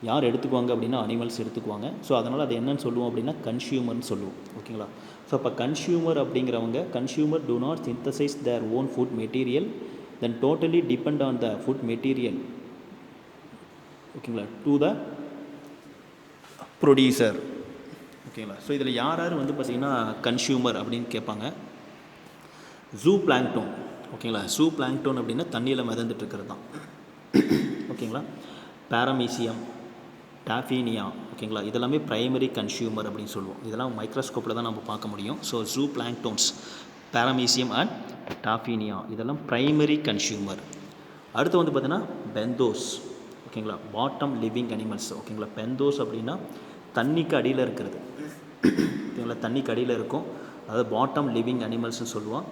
யார் எடுத்துக்குவாங்க அப்படின்னா அனிமல்ஸ் எடுத்துக்குவாங்க. ஸோ அதனால் அது என்னன்னு சொல்லுவோம் அப்படின்னா கன்சியூமர்னு சொல்லுவோம். ஓகேங்களா, ஸோ அப்போ கன்சியூமர் அப்படிங்கிறவங்க consumer do not synthesize their own food material, then totally depend on the food material. ஓகேங்களா, டு த ப்ரொடியூசர். ஓகேங்களா, ஸோ இதில் யார் வந்து பார்த்திங்கன்னா கன்சியூமர் அப்படின்னு கேட்பாங்க. ஜூ பிளாங்க்டோன். ஓகேங்களா, ஜூ பிளாங்க்டோன் அப்படின்னா தண்ணியில் மிதந்துட்டு இருக்கிறது தான். ஓகேங்களா, பாரமீசியம், டாஃபினியா. ஓகேங்களா, இதெல்லாமே ப்ரைமரி கன்சியூமர் அப்படின்னு சொல்லுவோம். இதெல்லாம் மைக்ரோஸ்கோப்பில் தான் நம்ம பார்க்க முடியும். ஸோ ஜூ பிளாங்க்டோன்ஸ், பாரமீசியம் அண்ட் டாஃபினியா இதெல்லாம் ப்ரைமரி கன்சியூமர். அடுத்து வந்து பார்த்தீங்கன்னா பெந்தோஸ். ஓகேங்களா, பாட்டம் லிவிங் அனிமல்ஸ். ஓகேங்களா, பெந்தோஸ் அப்படின்னா தண்ணிக்கு அடியில் இருக்கிறது. ஓகேங்களா, தண்ணிக்கு அடியில் இருக்கும், அதாவது பாட்டம் லிவிங் அனிமல்ஸ்னு சொல்லுவோம்.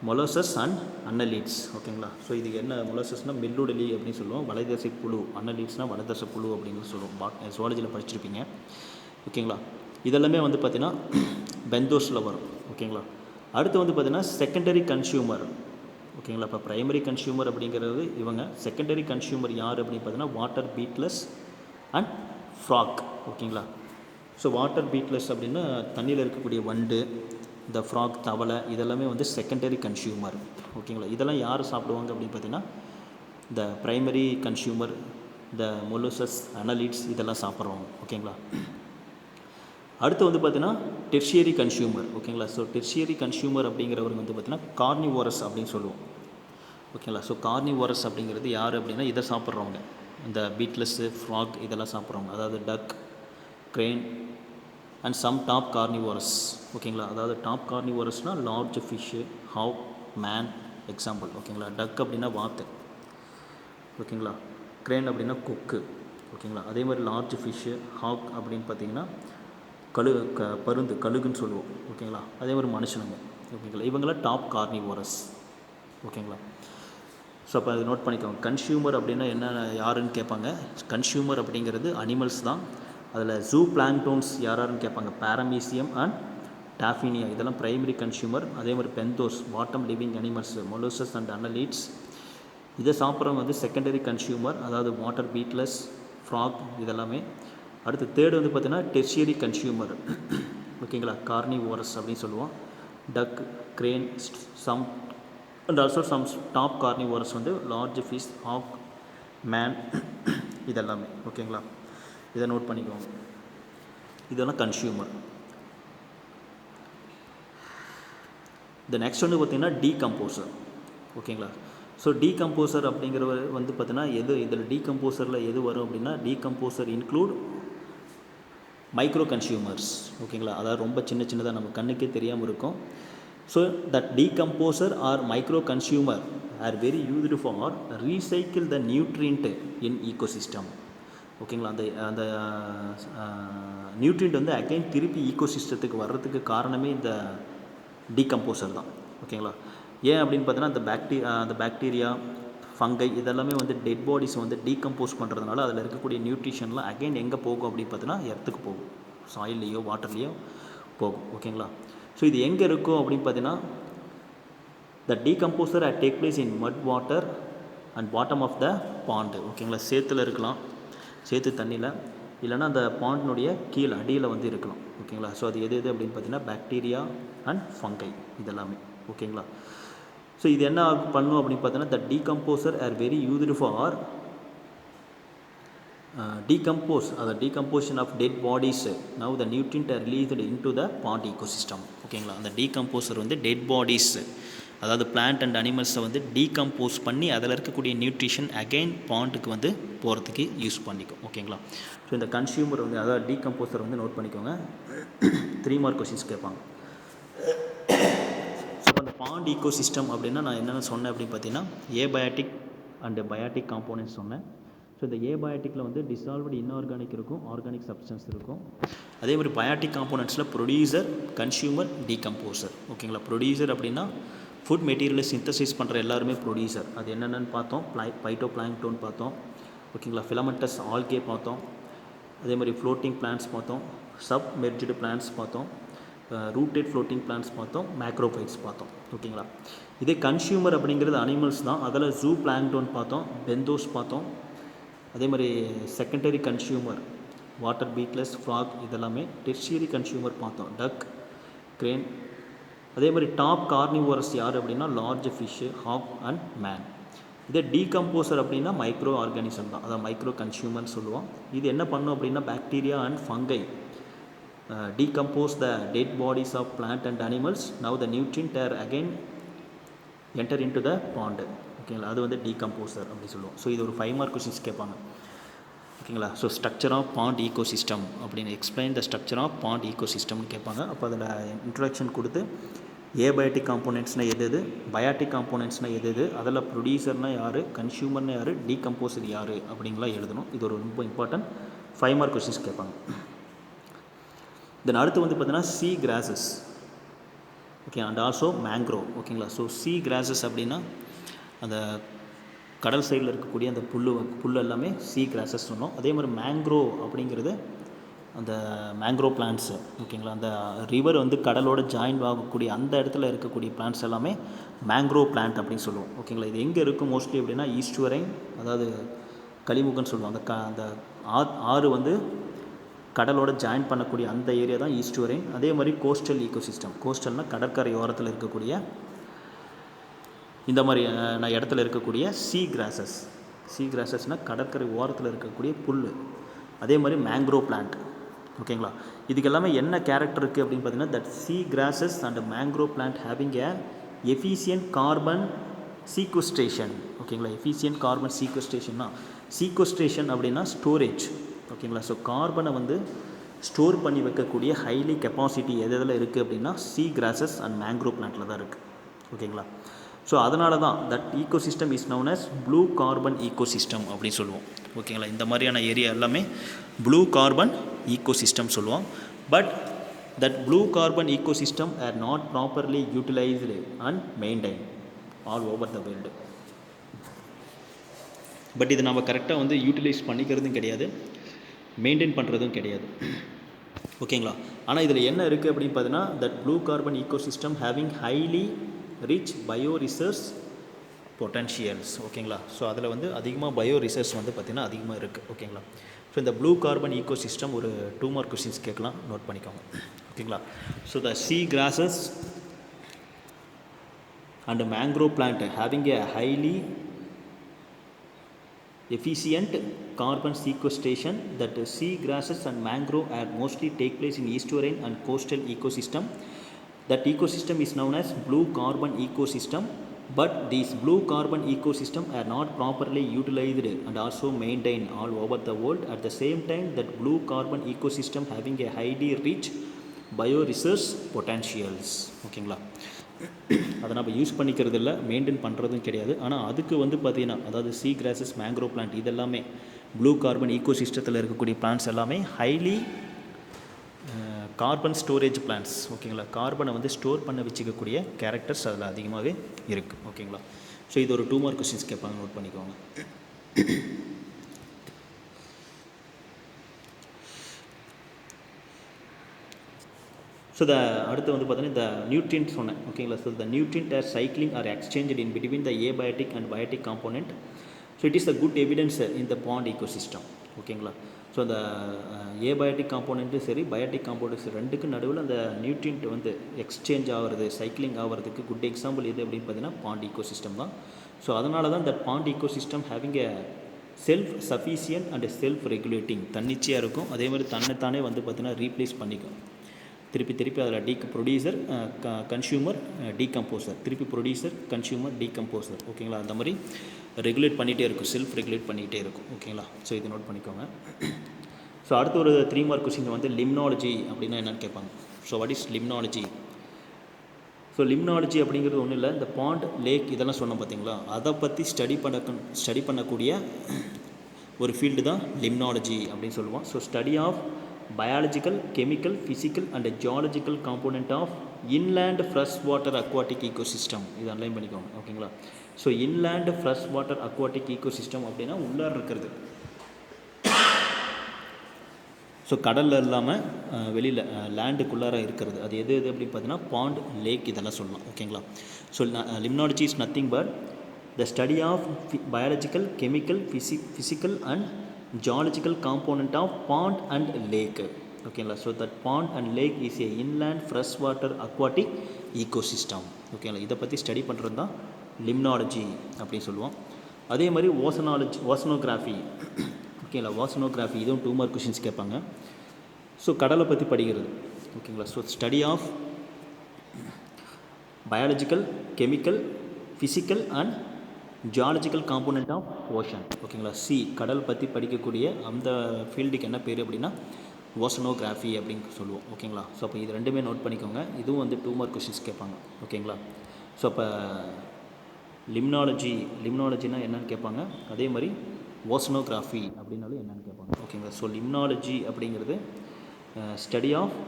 மொலோசஸ் அண்ட் அன்னலீட்ஸ். ஓகேங்களா, ஸோ இது என்ன மொலோசஸ்னால் மெல்லுடலி அப்படின்னு சொல்லுவோம், வலைதசை புழு. அன்னலீட்ஸ்னால் வலைதசை புழு அப்படின்னு சொல்லுவோம், ஜுவாலஜியில் படிச்சிருப்பீங்க. ஓகேங்களா, இதெல்லாமே வந்து பார்த்திங்கன்னா பெந்தோஸில் வரும். ஓகேங்களா, அடுத்து வந்து பார்த்திங்கன்னா செகண்டரி கன்சியூமர். ஓகேங்களா, இப்போ ப்ரைமரி கன்சியூமர் அப்படிங்கிறது இவங்க. செகண்டரி கன்சியூமர் யார் அப்படின்னு பார்த்தீங்கன்னா வாட்டர் பீட்லஸ் அண்ட் ஃப்ராக். ஓகேங்களா, ஸோ வாட்டர் பீட்லஸ் அப்படின்னா தண்ணியில் இருக்கக்கூடிய வண்டு, இந்த ஃப்ராக், தவளை இதெல்லாமே வந்து செகண்டரி கன்சியூமர். ஓகேங்களா, இதெல்லாம் யார் சாப்பிடுவாங்க அப்படின்னு பார்த்தீங்கன்னா இந்த ப்ரைமரி கன்சியூமர், இந்த மொலோசஸ், அனலிட்ஸ் இதெல்லாம் சாப்பிட்றவங்க. ஓகேங்களா, அடுத்து வந்து பார்த்தீங்கன்னா டெர்ஷியரி கன்சியூமர். ஓகேங்களா, ஸோ டெர்ஷியரி கன்சியூமர் அப்படிங்கிறவர் வந்து பார்த்தீங்கன்னா கார்னிவோரஸ் அப்படின்னு சொல்லுவோம். ஓகேங்களா, ஸோ கார்னிவோரஸ் அப்படிங்கிறது யார் அப்படின்னா இதை சாப்பிட்றவங்க, இந்த பீட்லஸ்ஸு, ஃப்ராக் இதெல்லாம் சாப்பிட்றவங்க, அதாவது duck, crane and some top carnivorous. ஓகேங்களா, அதாவது டாப் கார்னிவோரஸ்னால் large fish, hawk, man example. ஓகேங்களா, டக் அப்படின்னா வாத்து. ஓகேங்களா, க்ரேன் அப்படின்னா கொக்கு. ஓகேங்களா, அதே மாதிரி லார்ஜ் ஃபிஷ்ஷு, ஹாக் அப்படின்னு பார்த்தீங்கன்னா பருந்து, கழுகுன்னு சொல்லுவோம். ஓகேங்களா, அதே மாதிரி மனுஷனுங்க. ஓகேங்களா, இவங்களாம் டாப் கார்னிவோரஸ். ஓகேங்களா, ஸோ அப்போ அதை நோட் பண்ணிக்கோங்க. கன்சியூமர் அப்படின்னா என்ன, யாருன்னு கேட்பாங்க. கன்சியூமர் அப்படிங்கிறது அனிமல்ஸ் தான். அதில் ஜூ பிளாங்டோன்ஸ் யாராருன்னு கேட்பாங்க. பாரமீசியம் அண்ட் டாஃபினியா இதெல்லாம் ப்ரைமரி கன்சியூமர். அதே மாதிரி benthos bottom living animals மொலோசஸ் and அனலீட்ஸ். இதை சாப்பிட்றவங்க வந்து செகண்டரி கன்சியூமர், அதாவது வாட்டர் பீட்லஸ், ஃப்ராக் இதெல்லாமே. அடுத்து தேர்டு வந்து பார்த்திங்கன்னா டெர்ஷியரி கன்சியூமர். ஓகேங்களா, கார்னிவோரஸ் அப்படின்னு சொல்லுவோம். Duck, crane, some and also some top carnivorous வந்து லார்ஜ் ஃபிஷ், ஹாக், மேன் இதெல்லாமே. ஓகேங்களா, இதை நோட் பண்ணிக்கோங்க. இதெல்லாம் கன்சியூமர். இந்த நெக்ஸ்ட் வந்து பார்த்திங்கன்னா டீகம்போசர். ஓகேங்களா, ஸோ டீகம்போசர் அப்படிங்கிறவர் வந்து பார்த்தீங்கன்னா இதில் டீகம்போசரில் எது வரும் அப்படின்னா, டீகம்போசர் இன்க்ளூட் மைக்ரோ கன்சியூமர்ஸ். ஓகேங்களா, அதாவது ரொம்ப சின்னதாக நம்ம கண்ணுக்கே தெரியாமல் இருக்கும். So that decomposer are micro consumer are very used for recycle the nutrient in ecosystem. ஓகேங்களா, அந்த நியூட்ரியன்ட் வந்து அகைன் திருப்பி ஈகோசிஸ்டத்துக்கு வர்றதுக்கு காரணமே இந்த டீகம்போசர் தான். ஓகேங்களா, ஏன் அப்படின்னு பார்த்தீங்கன்னா அந்த பாக்டீரியா, ஃபங்கை இதெல்லாமே வந்து டெட் பாடிஸ் வந்து டீகம்போஸ் பண்ணுறதுனால அதில் இருக்கக்கூடிய நியூட்ரிஷன்லாம் அகைன் எங்கே போகும் அப்படின்னு பார்த்தீங்கன்னா எர்த்துக்கு போகும், சாயில்லையோ வாட்டர்லேயோ போகும். ஓகேங்களா, ஸோ இது எங்கே இருக்கும் அப்படின்னு பார்த்தீங்கன்னா the decomposer at take place in mud water and bottom of the pond. ஓகேங்களா, சேத்துல இருக்கலாம், சேத்து தண்ணியில், இல்லைனா அந்த பாண்டினுடைய கீழே அடியில் வந்து இருக்கலாம். ஓகேங்களா, ஸோ அது எது அப்படின்னு பார்த்தீங்கன்னா பாக்டீரியா அண்ட் ஃபங்கை இதெல்லாமே. ஓகேங்களா, ஸோ இது என்ன பண்ணும் அப்படின்னு பார்த்தீங்கன்னா the decomposer are very used for decomposition of dead bodies. Now the nutrient are released into the pond ecosystem. ஓகேங்களா, அந்த டீகம்போசர் வந்து டெட் பாடிஸ், அதாவது பிளான்ட் அண்ட் அனிமல்ஸை வந்து டீகம்போஸ் பண்ணி அதில் இருக்கக்கூடிய நியூட்ரிஷன் அகைன் பாண்டுக்கு வந்து போகிறதுக்கு யூஸ் பண்ணிக்கும். ஓகேங்களா, ஸோ இந்த கன்சியூமர் வந்து அதாவது டீகம்போசர் வந்து நோட் பண்ணிக்கோங்க. 3 மார்க் கொஸ்டின்ஸ் கேட்பாங்க. ஸோ அந்த பாண்ட் ஈகோசிஸ்டம் அப்படின்னா நான் என்னென்ன சொன்னேன் அப்படின்னு பார்த்தீங்கன்னா ஏபயாட்டிக் அண்டு பயாட்டிக் காம்போனன்ட்ஸ் சொன்னேன். ஸோ இந்த ஏபயாட்டிக்கில் வந்து டிசால்வ்டு இன்ஆர்கானிக் இருக்கும், ஆர்கானிக் சப்ஸ்டன்ஸ் இருக்கும். அதே மாதிரி பயாட்டிக் காம்போனன்ட்ஸில் ப்ரொடியூசர், கன்சியூமர், டீகம்போசர். ஓகேங்களா, ப்ரொடியூசர் அப்படின்னா ஃபுட் மெட்டீரியலை சிந்தசைஸ் பண்ணுற எல்லாருமே ப்ரொடியூசர். அது என்னென்னு பார்த்தோம், பைட்டோ பிளாங்க்டோன் பார்த்தோம். ஓகேங்களா, ஃபிலமெண்டஸ் ஆல்கே பார்த்தோம். அதே மாதிரி ஃப்ளோட்டிங் பிளான்ட்ஸ் பார்த்தோம், சப்மெர்ஜ்டு பிளான்ட்ஸ் பார்த்தோம், ரூட்டட் ஃப்ளோட்டிங் பிளான்ட்ஸ் பார்த்தோம், மேக்ரோஃபைட்ஸ் பார்த்தோம். ஓகேங்களா, இதே கன்சியூமர் அப்படிங்கிறது அனிமல்ஸ் தான். அதில் ஜூ பிளாங்க்டோன் பார்த்தோம், பெந்தோஸ் பார்த்தோம். அதே மாதிரி secondary consumer water beetles, frog இதெல்லாமே. டெர்ஷியரி கன்சியூமர் பார்த்தோம், டக், கிரேன். அதே மாதிரி டாப் கார்னிவோரஸ் யார் அப்படின்னா large fish, hawk and man. இதே டீகம்போசர் அப்படின்னா மைக்ரோ ஆர்கானிசம் தான், அதாவது மைக்ரோ கன்சியூமர்னு சொல்லுவோம். இது என்ன பண்ணும் அப்படின்னா bacteria and fungi decompose the dead bodies of plant and animals. Now the nutrient are again enter into the pond. ஓகேங்களா, அது வந்து டீகம்போசர் அப்படி சொல்லுவோம். ஸோ இது ஒரு 5 மார்க் கொஸ்டின்ஸ் கேட்பாங்க. ஓகேங்களா, so structure of pond ecosystem அப்படின்னு explain the structure of pond ஈகோசிஸ்டம்னு கேட்பாங்க. அப்போ அதில் இன்ட்ரடக்ஷன் கொடுத்து ஏபயாட்டிக் காம்போனன்ட்ஸ்னால் எது, பயாட்டிக் காம்போனன்ட்ஸ்னால் எது, அதில் ப்ரொடியூசர்னால் யார், கன்சியூமர்னால் யார், டீகம்போசர் யார் அப்படிங்கலாம் எழுதணும். இது ஒரு ரொம்ப இம்பார்ட்டன்ட் 5 மார்க் கொஸ்டின்ஸ் கேட்பாங்க. தென் அடுத்து வந்து பார்த்தீங்கன்னா sea grasses. Okay, and also mangrove. ஓகேங்களா, ஸோ சீ கிராசஸ் அப்படின்னா அந்த கடல் சைடில் இருக்கக்கூடிய அந்த புல் எல்லாமே சீ கிராசஸ் சொன்னோம். அதே மாதிரி மேங்க்ரோவ் அப்படிங்கிறது அந்த மேங்க்ரோவ் பிளான்ட்ஸு. ஓகேங்களா, அந்த ரிவர் வந்து கடலோட ஜாயின் ஆகக்கூடிய அந்த இடத்துல இருக்கக்கூடிய பிளான்ட்ஸ் எல்லாமே மேங்க்ரோவ் பிளான்ட் அப்படின்னு சொல்லுவோம். ஓகேங்களா, இது எங்கே இருக்கும் மோஸ்ட்லி அப்படின்னா ஈஸ்ட்வரைன், அதாவது கலிமுகன்னு சொல்லுவாங்க. அந்த ஆறு வந்து கடலோட ஜாயின் பண்ணக்கூடிய அந்த ஏரியா தான் ஈஸ்ட்வரைன். அதே மாதிரி கோஸ்டல் ஈகோசிஸ்டம். கோஸ்டல்னால் கடற்கரை ஓரத்தில் இருக்கக்கூடிய இந்த மாதிரி இடத்துல இருக்கக்கூடிய சீ கிராசஸ்னால் கடற்கரை ஓரத்தில் இருக்கக்கூடிய புல். அதே மாதிரி மேங்க்ரோவ் பிளான்ட். ஓகேங்களா, இதுக்கு எல்லாமே என்ன கேரக்டர் இருக்குது அப்படின்னு பார்த்தீங்கன்னா that sea grasses and mangrove plant having a efficient carbon sequestration. ஓகேங்களா, எஃபிஷியன்ட் கார்பன் சீக்வஸ்ட்ரேஷன்னா சீக்வஸ்ட்ரேஷன் அப்படின்னா ஸ்டோரேஜ். ஓகேங்களா, ஸோ கார்பனை வந்து ஸ்டோர் பண்ணி வைக்கக்கூடிய ஹைலி கெப்பாசிட்டி எதில் இருக்குது அப்படின்னா சீ கிராசஸ் அண்ட் மேங்க்ரோவ் பிளான்ட்டில் தான் இருக்குது. ஓகேங்களா, ஸோ அதனால தான் that ecosystem is known as blue carbon ecosystem அப்படின்னு சொல்லுவோம். ஓகேங்களா, இந்த மாதிரியான ஏரியா எல்லாமே ப்ளூ கார்பன் ஈகோசிஸ்டம் சொல்லுவோம். But that blue carbon ecosystem are not properly utilized and maintain all over the world. But இது நம்ம கரெக்டாக வந்து யூட்டிலைஸ் பண்ணிக்கிறதும் கிடையாது. மெயின்டைன் பண்ணுறதும் கிடையாது. ஓகேங்களா. ஆனால் இதில் என்ன இருக்குது அப்படின்னு பார்த்தீங்கன்னா, that blue carbon ecosystem having highly rich bio research potentials. ஓகேங்களா. ஸோ அதில் வந்து அதிகமாக பயோ ரிசர்ச் வந்து பார்த்திங்கன்னா அதிகமாக இருக்குது. ஓகேங்களா. ஸோ இந்த ப்ளூ கார்பன் ஈகோசிஸ்டம் ஒரு 2 மார்க் கொஸ்டின்ஸ் கேட்கலாம், நோட் பண்ணிக்கோங்க. ஓகேங்களா. So the sea grasses and mangrove plant having a highly efficient carbon sequestration, that sea grasses and mangrove are mostly take place in estuarine and coastal ecosystem. That ecosystem is known as blue carbon ecosystem, but these blue carbon ecosystem are not properly utilized and also maintained all over the world. At the same time, that blue carbon ecosystem having a highly rich bioresource potentials. ஓகேங்களா. அதை நம்ம use பண்ணிக்கிறது இல்லை, maintain பண்ணுறதும் கிடையாது. ஆனால் அதுக்கு வந்து பார்த்திங்கன்னா, அதாவது சீ கிராசஸ், மேங்க்ரோவ் பிளான்ட் இதெல்லாமே ப்ளூ கார்பன் ஈகோசிஸ்டத்தில் இருக்கக்கூடிய பிளான்ட்ஸ் எல்லாமே ஹைலி கார்பன் ஸ்டோரேஜ் பிளான்ட்ஸ். ஓகேங்களா. கார்பனை வந்து ஸ்டோர் பண்ண வச்சுக்கக்கூடிய கேரக்டர்ஸ் அதில் அதிகமாகவே இருக்குது. ஓகேங்களா. ஸோ இது ஒரு 2 மார்க் கொஸ்டின்ஸ் கேட்பாங்க, நோட் பண்ணிக்கோங்க. ஸோ அடுத்து வந்து பார்த்தீங்கன்னா இந்த நியூட்ரியன்ட் சொன்னேன். ஓகேங்களா. So the nutrient are cycling or exchange in between the abiotic and biotic component. So it is the good evidence in the pond ecosystem. ஓகேங்களா. ஸோ அந்த ஏபயோட்டிக் காம்போனண்ட்டும் சரி, பயோட்டிக் காம்போனண்ட்ஸ் ரெண்டுக்கும் நடுவில் அந்த நியூட்ரியன்ட் வந்து எக்ஸ்சேஞ்ச் ஆகிறது, சைக்ளிங் ஆகிறதுக்கு குட் எக்ஸாம்பிள் எது அப்படின்னு பார்த்தீங்கன்னா பாண்ட் ஈகோசிஸ்டம் தான். ஸோ அதனால தான் that bond ecosystem having a self sufficient and self regulating, தன்னிச்சையாக இருக்கும். அதே மாதிரி தன்னைத்தானே வந்து பார்த்தீங்கன்னா ரீப்ளேஸ் பண்ணிக்கும். திருப்பி அதில் ப்ரொடியூசர் கன்சியூமர் டீகம்போசர், திருப்பி ப்ரொடியூசர் கன்சியூமர் டீகம்போசர். ஓகேங்களா. அந்த மாதிரி ரெகுலேட் பண்ணிகிட்டே இருக்கும், செல்ஃப் ரெகுலேட் பண்ணிகிட்டே இருக்கும். ஓகேங்களா. ஸோ இதை நோட் பண்ணிக்கோங்க. ஸோ அடுத்து ஒரு 3 மார்க் கொஸ்டின் வந்து லிம்னாலஜி அப்படின்னா என்னென்னு கேட்பாங்க. So what is limnology? So limnology அப்படிங்கிறது ஒன்றும் இல்லை, இந்த பாண்ட், லேக் இதெல்லாம் சொன்னோம் பார்த்தீங்களா, அதை பற்றி ஸ்டடி பண்ணக்கூடிய ஒரு ஃபீல்டு தான் லிம்னாலஜி அப்படின்னு சொல்லுவோம். So study of biological, chemical, physical and geological component of inland freshwater aquatic ecosystem. இது அன்லைன் பண்ணிக்கோங்க. ஓகேங்களா. So inland fresh water aquatic ecosystem அப்படின்னா உள்ளார இருக்கிறது. ஸோ கடலில் இல்லாமல் வெளியில் லேண்டுக்குள்ளார இருக்கிறது. அது எது அப்படின்னு பார்த்தீங்கன்னா பாண்ட், லேக் இதெல்லாம் சொல்லலாம். ஓகேங்களா. So limnology is nothing but the study of biological, chemical, physical and geological component of pond and lake. ஓகேங்களா. So that pond and lake is a inland fresh water aquatic ecosystem. ஓகேங்களா. இதை பற்றி study பண்ணுறது தான் limnology அப்படின்னு சொல்லுவோம். அதே மாதிரி ஓசனோகிராஃபி. ஓகேங்களா. ஓசனோகிராஃபி இதுவும் 2 மார்க் கொஷின்ஸ் கேட்பாங்க. ஸோ கடலை பற்றி படிக்கிறது. ஓகேங்களா. So study of biological, chemical, physical and geological component of ocean. ஓகேங்களா. கடல் பற்றி படிக்கக்கூடிய அந்த ஃபீல்டுக்கு என்ன பேர் அப்படின்னா ஓசனோகிராஃபி அப்படின்னு சொல்லுவோம். ஓகேங்களா. ஸோ அப்போ இது ரெண்டுமே நோட் பண்ணிக்கோங்க. இதுவும் வந்து 2 மார்க் கொஷின்ஸ் கேட்பாங்க. ஓகேங்களா. ஸோ அப்போ லிம்னாலஜினா என்னென்னு கேட்பாங்க. அதே மாதிரி ஓசனோகிராஃபி அப்படின்னாலும் என்னென்னு கேட்பாங்க. ஓகேங்களா. ஸோ லிம்னாலஜி அப்படிங்கிறது study of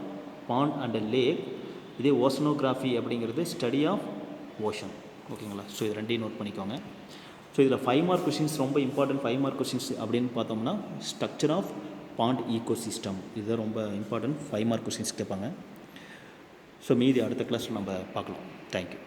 pond and lake. இதே ஓசனோகிராஃபி அப்படிங்கிறது ஸ்டடி ஆஃப் ஓஷன். ஓகேங்களா. ஸோ இது ரெண்டையும் நோட் பண்ணிக்கோங்க. ஸோ இதில் 5 மார்க் கொஷின்ஸ் ரொம்ப இம்பார்ட்டன்ட். 5 மார்க் கொஷின்ஸ் அப்படின்னு பார்த்தோம்னா ஸ்ட்ரக்சர் ஆஃப் பாண்ட் ஈகோசிஸ்டம், இதுதான் ரொம்ப இம்பார்ட்டன்ட். 5 மார்க் கொஷின்ஸ் கேட்பாங்க. ஸோ மீதி அடுத்த கிளாஸில் நம்ம பார்க்கலாம். தேங்க்யூ.